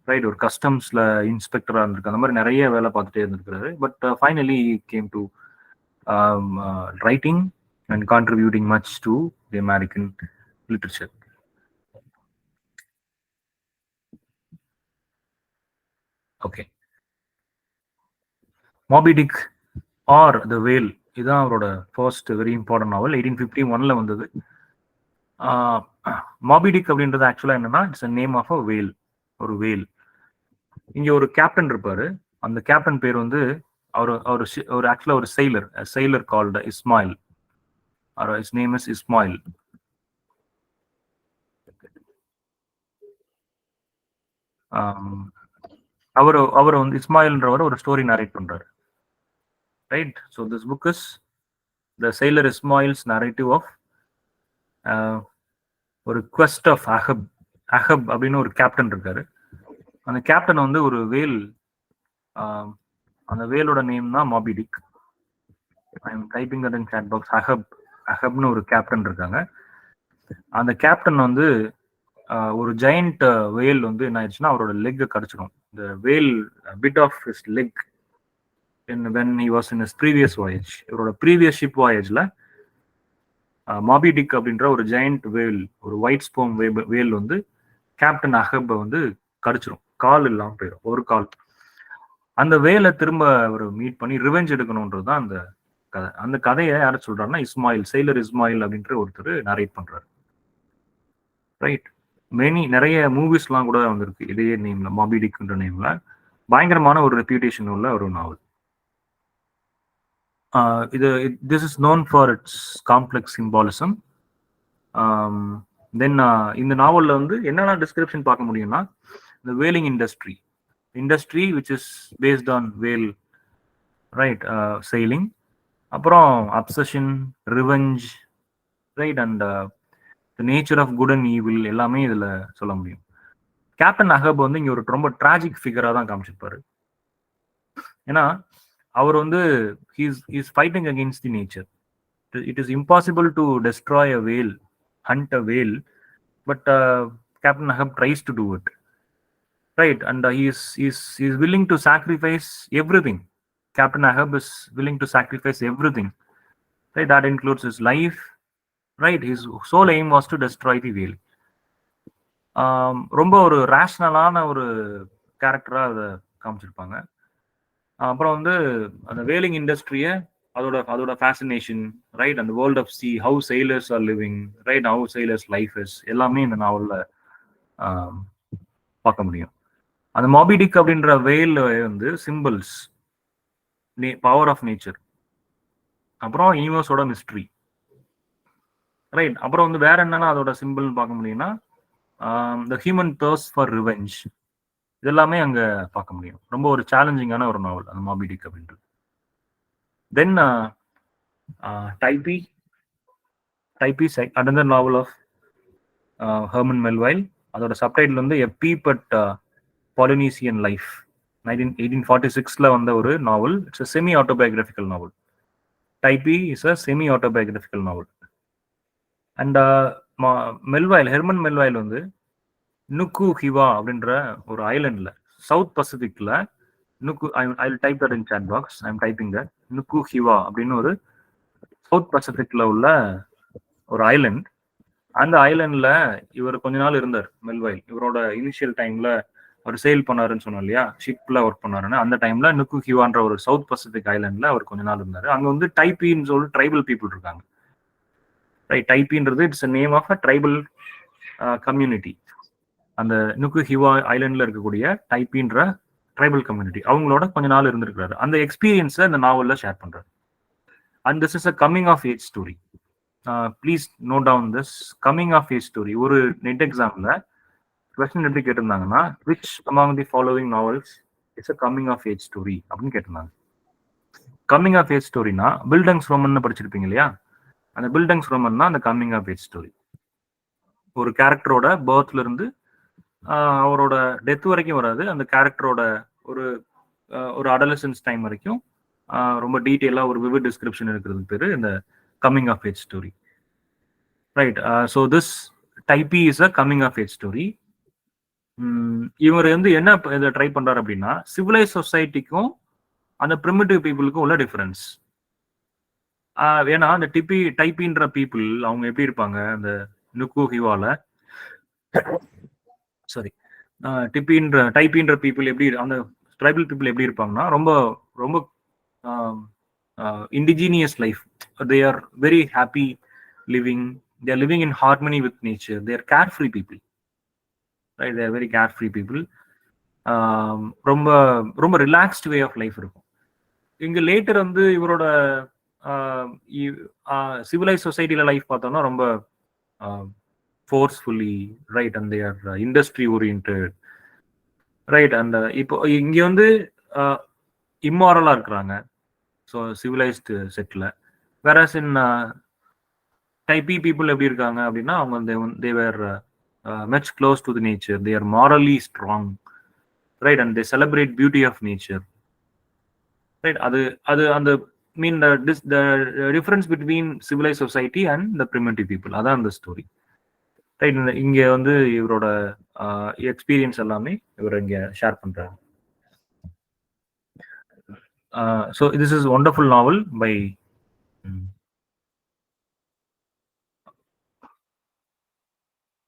Speaker 1: ரைட், ஒரு கஸ்டம்ஸ்ல இன்ஸ்பெக்டரா இருந்திருக்காரு. அந்த மாதிரி நிறைய வேலை பார்த்துட்டே இருந்திருக்காரு. But finally came to writing and contributing much to the American literature. Okay, Moby Dick or the whale, இதுதான் அவரோட ஃபர்ஸ்ட் வெரி இம்பார்ட்டன்ட் நாவல். 1851ல வந்தது. மாபி டிக் அப்படின்றது ஆக்சுவலா என்னன்னா, it's name of a whale, ஒரு வேல். இங்க ஒரு கேப்டன் இருப்பாரு. அந்த கேப்டன் பேர் வந்து அவர் ஆக்சுவலா ஒரு sailor called Ismail, or his name is Ismail. அவர் வந்து இஸ்மாயில்ன்றவர் ஒரு ஸ்டோரி நரேட் பண்றாரு, right. So this book is the sailor Ismail's narrative of ஒரு quest of அஹப் அப்படின்னு ஒரு கேப்டன் இருக்காரு. அந்த கேப்டன் வந்து ஒரு வேல், அந்த வேலோட நேம் தான் Moby Dick. I am typing that in chat box. அஹப்னு ஒரு கேப்டன் இருக்காங்க. அந்த கேப்டன் வந்து ஒரு ஜெயண்ட் வேல் வந்து என்ன ஆயிடுச்சுன்னா அவரோட லெக் கடிச்சிடும். இந்த whale bit off his leg when he was in his previous voyage. இவரோட ப்ரீவியஸ் ஷிப் வாயேஜ்ல மாபி டிக் அப்படின்ற ஒரு ஜெயண்ட் வேல், ஒரு ஒயிட் ஸ்போம் வேல் வந்து கேப்டன் அஹப் வந்து கடிச்சிடும், கால் இல்லாம போயிடும், ஒரு கால். அந்த வேலை திரும்ப அவர் மீட் பண்ணி ரிவெஞ்ச் எடுக்கணும்ன்றது தான் அந்த கதை. அந்த கதையை யார சொல்றாருன்னா sailor Ismail அப்படின்ற ஒருத்தர் நரேட் பண்றாரு, ரைட். நிறைய மூவிஸ்லாம் கூட வந்திருக்கு இதே நேம்ல, மாபி டிக்ன்ற நேம்ல. பயங்கரமான ஒரு ரெப்யூட்டேஷன் உள்ள ஒரு நாவல். this is known for its complex symbolism. தென் இந்த நாவல்ல வந்து என்னென்ன டிஸ்கிரிப்ஷன் பார்க்க முடியும்னா, இந்த whaling industry which is based on whale, right, sailing. அப்புறம் obsession, revenge, right, and the nature of good and evil எல்லாமே இதுல சொல்ல முடியும். கேப்டன் அஹப் வந்து இங்க ஒரு ரொம்ப டிராஜிக் ஃபிகரா தான் காமிச்சிருப்பாரு. ஏன்னா அவர் வந்து he's fighting against the nature. It is impossible to destroy a whale, hunt a whale, but Captain Ahab tries to do it, right. And he is willing to sacrifice everything. Captain Ahab is willing to sacrifice everything, right. That includes his life, right. His sole aim was to destroy the whale. ரொம்ப ஒரு ரேஷனலான ஒரு கேரக்டரா அதை காமிச்சிருப்பாங்க. அப்புறம் வந்து அந்த whaling இண்டஸ்ட்ரியை, அதோட ஃபேசினேஷன், ரைட், அந்த world of sea, how sailors are living, right, how sailors life is, எல்லாமே இந்த நாவல்ல பார்க்க முடியும். அந்த மாபி டிக் அப்படின்ற வேல் வந்து சிம்பிள்ஸ், பவர் ஆஃப் நேச்சர், அப்புறம் யூனிவர்ஸோட மிஸ்ட்ரி, ரைட். அப்புறம் வந்து வேற என்னன்னா அதோட சிம்பிள்னு பார்க்க முடியும்னா the human thirst for revenge இதெல்லாமே அங்க பார்க்க முடியும். ரொம்ப ஒரு சேலஞ்சிங்கான ஒரு நாவல் அந்த மாபி டிக் அப்படின்றது. Then Typee another novel of Herman Melville. அதோட சப்டைட்டில் வந்து a peep at Polynesian life 1846ல வந்த ஒரு நாவல். It's a semi autobiographical novel. Typee is a semi autobiographical novel. And Herman Melville வந்து நுக்கு ஹிவா அப்படின்ற ஒரு ஐலண்ட்ல சவுத் பசிபிக்ல Nuku I type that in chat box. I am typing that. Nuku Hiva அப்படின்னு ஒரு சவுத் பசிபிக்ல உள்ள ஒரு Island. அந்த ஐலண்ட்ல இவர் கொஞ்ச நாள் இருந்தார் மெல்வைல். இவரோட இனிஷியல் டைம்ல அவர் சேல் பண்ணாருன்னு சொன்னோம் இல்லையா, ஷிப்ல ஒர்க் பண்ணாருன்னு. அந்த டைம்ல நுக்கு ஹிவான்ற ஒரு சவுத் பசிபிக் ஐலண்ட்ல அவர் கொஞ்ச நாள் இருந்தாரு. அங்க வந்து டைப்பின்னு சொல்லி ட்ரைபல் பீப்புள் இருக்காங்க. ரைட். டைப்பின்றது it's name of a tribal community. அந்த நுக்கு ஹிவா ஐலண்ட்ல இருக்கக்கூடிய டைப்பின்ற ட்ரைபல் கம்யூனிட்டி அவங்களோட கொஞ்ச நாள் இருந்திருக்காரு. அந்த எக்ஸ்பீரியன்ஸை இந்த நாவல்ல ஷேர் பண்றாரு. And this is a coming of age story. Please note down this coming of age story. ஒரு நெட் எக்ஸாம்ல கொஸ்டின் எப்படி கேட்டிருந்தாங்கன்னா, which among the following novels it's a coming of age story அப்படின்னு கேட்டிருந்தாங்க. கம்மிங் ஆஃப் ஏஜ் ஸ்டோரினா Bildungsroman படிச்சிருப்பீங்க இல்லையா, அந்த பில்டங்ஸ் ரோமன் தான் அந்த கம்மிங் ஆஃப் ஏஜ் ஸ்டோரி. ஒரு கேரக்டரோட பர்த்ல இருந்து அவரோட டெத் வரைக்கும் வராது. அந்த கேரக்டரோட ஒரு அடலசன்ஸ் டைம் வரைக்கும் ரொம்ப டீட்டெயிலா ஒரு விவிட் டிஸ்கிரிப்ஷன் இருக்கிறது பேரு இந்த coming of age story. Right. So this Typee is a coming of age story. இவர் வந்து என்ன இதை ட்ரை பண்றாரு அப்படின்னா, சிவிலைஸ் சொசைட்டிக்கும் அந்த பிரிமிட்டிவ் பீப்புளுக்கும் உள்ள டிஃபரன்ஸ். ஏன்னா அந்த டைப்பின்ற பீப்புள் அவங்க எப்படி இருப்பாங்க, அந்த நுக்கு ஹிவால சாரி டைப்பின்ற பீப்புள் எப்படி, அந்த ட்ரைபல் பீப்புள் எப்படி இருப்பாங்கன்னா ரொம்ப ரொம்ப indigenous life. They are very happy living. They are living in harmony with nature. They are carefree people. Right? They are very carefree people. ரொம்ப ரொம்ப ரிலாக்ஸ்ட் வே ஆஃப் லைஃப் இருக்கும். இங்க லேட்டர் வந்து இவரோட சிவிலைஸ் சொசைட்டில லைஃப் பார்த்தோம்னா ரொம்ப forcefully, right, and they R industry oriented, right. அந்த இப்போ இங்க வந்து இம்மாரலா இருக்கிறாங்க ஸோ சிவிலைஸ்டு செட்டில். வேறஸ் இன் டைப்பி பீப்புள் எப்படி இருக்காங்க அப்படின்னா, அவங்க தேவர் much close to the nature. They are morally strong, right, and they celebrate beauty of nature, right. அது அந்த மீன் the difference between civilized society and the primitive people, அதான் அந்த story. Right. இங்க வந்து இவரோட எக்ஸ்பீரியன்ஸ் எல்லாமே இவர் இங்க ஷேர் பண்றாரு. So this is wonderful novel by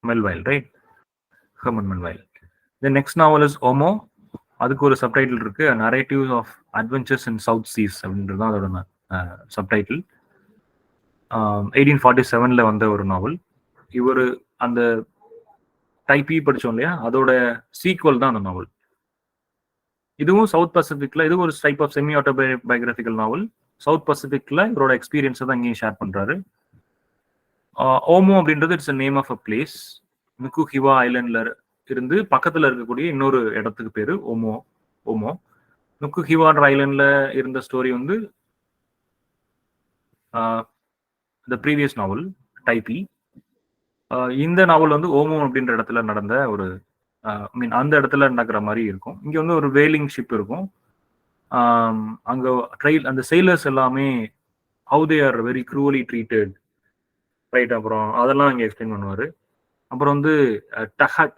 Speaker 1: Melville, right, Herman Melville. The next novel is Omo. அதுக்கு ஒரு சப்டைட்டில் இருக்கு, narratives of adventures in south seas அப்படின்றது தான் அதோட சப்டைட்டில். 1847ல வந்த ஒரு நாவல். இவர் அந்த டைப்பி படிச்சோம் இல்லையா, அதோட சீக்வல் தான் அந்த நாவல். இதுவும் சவுத் பசிபிக்ல, இது ஒரு type of semi autobiographical novel. South பசிபிக்ல இவரோட எக்ஸ்பீரியன்ஸை தான் இங்கேயும் ஷேர் பண்றாரு. ஓமோ அப்படின்றது it's name of a place. Nuku Hiva ஐலண்ட்ல இருந்து பக்கத்துல இருக்கக்கூடிய இன்னொரு இடத்துக்கு பேரு ஓமோ. நுக்கு ஹிவான்ற ஐலண்ட்ல இருந்த ஸ்டோரி வந்து த ப்ரீவியஸ் நாவல் டைப்பி. இந்த நாவல் வந்து ஓமோ அப்படின்ற இடத்துல நடந்த ஒரு மீன் அந்த இடத்துல நடக்கிற மாதிரி இருக்கும். இங்க வந்து ஒரு வேலிங் ஷிப் இருக்கும். அங்க அந்த செயிலர்ஸ் எல்லாமே how they are very cruelly treated, right. அப்புறம் அதெல்லாம் இங்க எக்ஸ்பிளைன் பண்ணுவாரு. அப்புறம் வந்து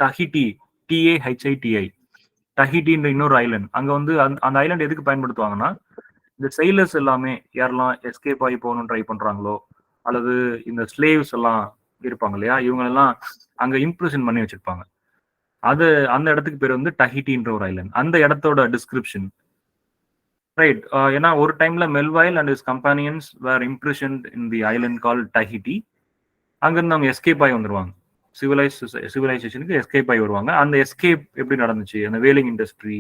Speaker 1: டஹிட்டி, TAHITI, டஹிட்டின்ற இன்னொரு ஐலண்ட். அங்க வந்து அந்த ஐலண்ட் எதுக்கு பயன்படுத்துவாங்கன்னா, இந்த செயிலர்ஸ் எல்லாமே யாரெல்லாம் எஸ்கேப் ஆகி போகணும்னு ட்ரை பண்றாங்களோ, அல்லது இந்த ஸ்லேவ்ஸ் எல்லாம் இருப்பாங்க இல்லையா, இவங்க எல்லாம் அங்க இம்ப்ரெஷன் பண்ணி வச்சிருப்பாங்க. அது அந்த இடத்துக்கு பேர் வந்து டஹிட்டின்ற ஒரு ஐலண்ட். அந்த இடத்தோட டிஸ்கிரிப்ஷன், ரைட். ஏன்னா ஒரு டைம்ல Melville and his companions were imprisoned in the island call Tahiti. அங்கிருந்து அவங்க எஸ்கேப் ஆகி வந்துருவாங்க, சிவிலைசேஷனுக்கு எஸ்கேப் ஆகி வருவாங்க. அந்த எஸ்கேப் எப்படி நடந்துச்சு, அந்த whaling industry,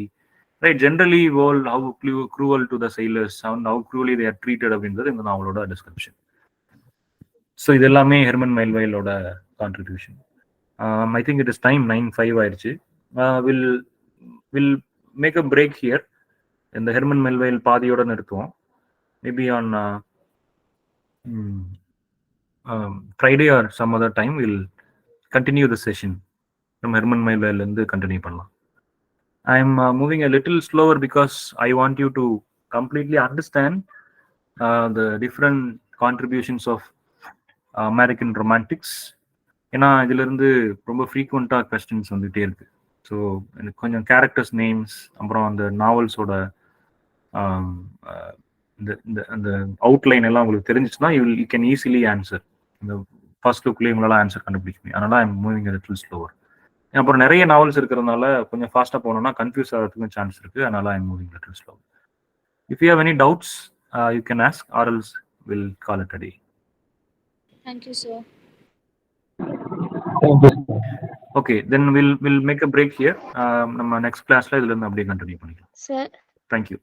Speaker 1: right, generally world how cruel to the sailors and how cruelly they are treated அப்படின்றது இந்த நாவலோட டிஸ்கிரிப்ஷன். ஸோ இது எல்லாமே ஹெர்மன் மெல்வைலோட contribution. I think it is time 9:05 ஆயிடுச்சு. Will make a break here. இந்த ஹெர்மன் மெல்வைல் பாதியோட நிறுத்துவோம். Maybe on Friday or some other time will continue the session. நம்ம ஹெர்மன் மெல்வைலேருந்து கண்டினியூ பண்ணலாம். I am moving a little slower because I want you to completely understand the different contributions of American romantics. ஏன்னா இதிலிருந்து ரொம்ப ஃப்ரீக்வெண்ட்டாக questions வந்துகிட்டே இருக்கு. So எனக்கு கொஞ்சம் கேரக்டர்ஸ் நேம்ஸ், அப்புறம் அந்த நாவல்ஸோட இந்த இந்த அந்த அவுட்லைன் எல்லாம் உங்களுக்கு தெரிஞ்சிச்சுன்னா யூ கேன் ஈஸிலி ஆன்சர். இந்த ஃபர்ஸ்ட் லுக்லேயே உங்களால் ஆன்சர் கண்டுபிடிக்க முடியும். அதனால I am moving a little slower. அப்புறம் நிறைய நாவல்ஸ் இருக்கிறதுனால கொஞ்சம் ஃபாஸ்ட்டாக போனோம்னா கன்ஃபியூஸ் ஆகிறதுக்கும் சான்ஸ் இருக்குது. அதனால I am moving little slow. If you have any doubts you can ask or else will call it a day.
Speaker 2: Thank you, sir.
Speaker 1: Okay, then will make a break here. நம்ம next கிளாஸ்ல இதுல இருந்து அப்படியே continue பண்ணிக்கலாம்.
Speaker 2: Sir.
Speaker 1: Thank you.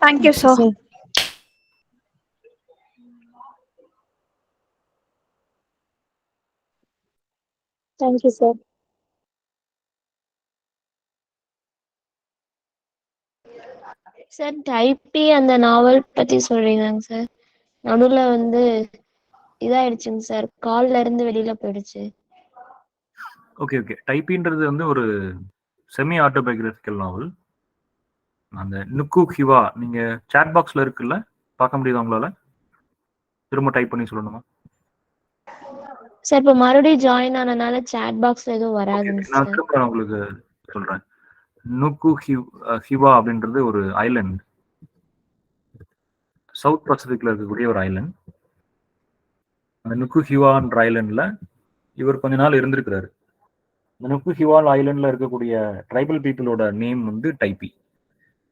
Speaker 2: Thank you, sir. Thank you, sir. Sir Typee அந்த novel பத்தி சொல்றீங்களாங்க sir? நடுவுல வந்து இதாயிடுச்சுங்க சார், கால்ல இருந்து வெளியில போயிடுச்சு.
Speaker 1: ஓகே ஓகே, டைப்பின்றது வந்து ஒரு செமி ஆட்டோபயோகிராபிக்கல் நாவல். அந்த நுக்கு ஹிவா நீங்க சாட் பாக்ஸ்ல இருக்குல்ல, பார்க்க முடியுதா உங்களால? திரும்ப டைப் பண்ணி சொல்லணுமா
Speaker 2: சார்? இப்ப மறுபடியும் ஜாயின் ஆனனால சாட் பாக்ஸ்ல எதுவும் வராதுங்க
Speaker 1: நான்
Speaker 2: சார்.
Speaker 1: திரும்ப உங்களுக்கு சொல்றேன். நுக்கு ஹிவா அப்படின்றது ஒரு ஐலண்ட், சவுத் பசிபிக்ல இருக்கக்கூடிய ஒரு ஐலண்ட். அந்த நுக்கு ஹிவான்ற ஐலண்ட்ல இவர் கொஞ்ச நாள் இருந்திருக்கிறாரு. இந்த நுக்கு ஹிவால் ஐலண்ட்ல இருக்கக்கூடிய ட்ரைபல் பீப்புளோட நேம் வந்து டைப்பி.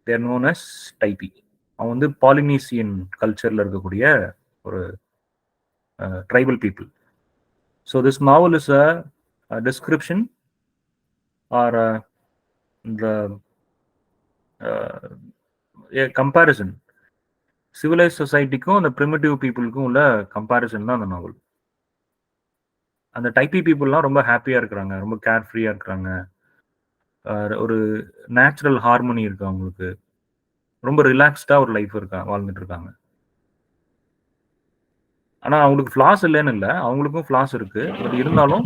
Speaker 1: தேர் நோன் அஸ் டைப்பி. அவன் வந்து பாலினீசியன் கல்ச்சர்ல இருக்கக்கூடிய ஒரு tribal people. So this novel is a description or the comparison civilise சொசைட்டிக்கும் அந்த பிரிமிட்டிவ் பீப்புளுக்கும் உள்ள கம்பேரிசன் தான் அந்த நாவல். அந்த டைப்பி பீப்புள்லாம் ரொம்ப ஹாப்பியாக இருக்கிறாங்க, ரொம்ப கேர் ஃப்ரீயாக இருக்கிறாங்க, ஒரு நேச்சுரல் ஹார்மோனி இருக்கு அவங்களுக்கு, ரொம்ப ரிலாக்ஸ்டாக ஒரு லைஃப் வாழ்ந்துட்டு இருக்காங்க. ஆனால் அவங்களுக்கு ஃப்ளாஸ் இல்லைன்னு இல்லை, அவங்களுக்கும் ஃப்ளாஸ் இருக்கு. பட் இருந்தாலும்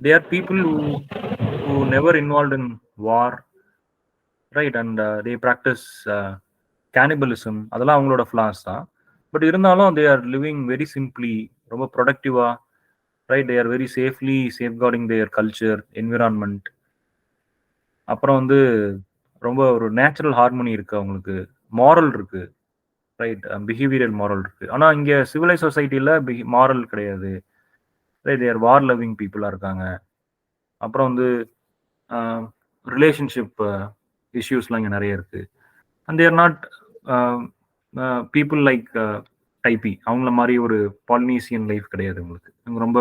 Speaker 1: they are people who never involved in war, right? And they practice cannibalism. அதெல்லாம் அவங்களோட ஃப்ளாஸ் தான். பட் இருந்தாலும் they are living very simply, ரொம்ப ப்ரொடக்டிவா, right? they are very safely safeguarding their culture, environment. அப்புறம் வந்து ரொம்ப ஒரு நேச்சுரல் ஹார்மோனி இருக்கு அவங்களுக்கு, மாரல் இருக்கு, ரைட்? பிஹேவியரல் மாரல் இருக்கு. ஆனால் இங்கே சிவிலைஸ் சொசைட்டியில் மாரல் கிடையாது, right? they are war loving பீப்புளாக இருக்காங்க. அப்புறம் வந்து ரிலேஷன்ஷிப் இஷ்யூஸ்லாம் இங்கே நிறைய இருக்கு. And they're not people like Typee. அவங்கள மாதிரி ஒரு பாலினீசியன் லைஃப் கிடையாது உங்களுக்கு. இவங்க ரொம்ப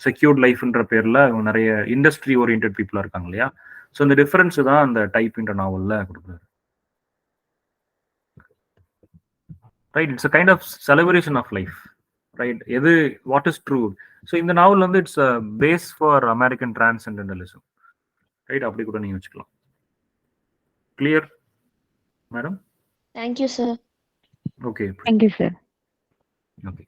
Speaker 1: செக்யூர்ட் லைஃப்ன்ற பேரில் அவங்க நிறைய இண்டஸ்ட்ரி ஓரியன்ட் பீப்புளாக இருக்காங்க இல்லையா? ஸோ இந்த டிஃபரன்ஸ் தான் அந்த டைப்ன்ற நாவலில் கொடுக்குறாரு, right? It's a kind of celebration of life, right? எது வாட் இஸ் ட்ரூ. ஸோ இந்த நாவல் வந்து it's a base for American transcendentalism, right? அப்படி கூட நீங்கள் வச்சுக்கலாம். Clear madam?
Speaker 2: Thank you sir.
Speaker 1: Okay,
Speaker 3: thank you sir.
Speaker 1: Okay.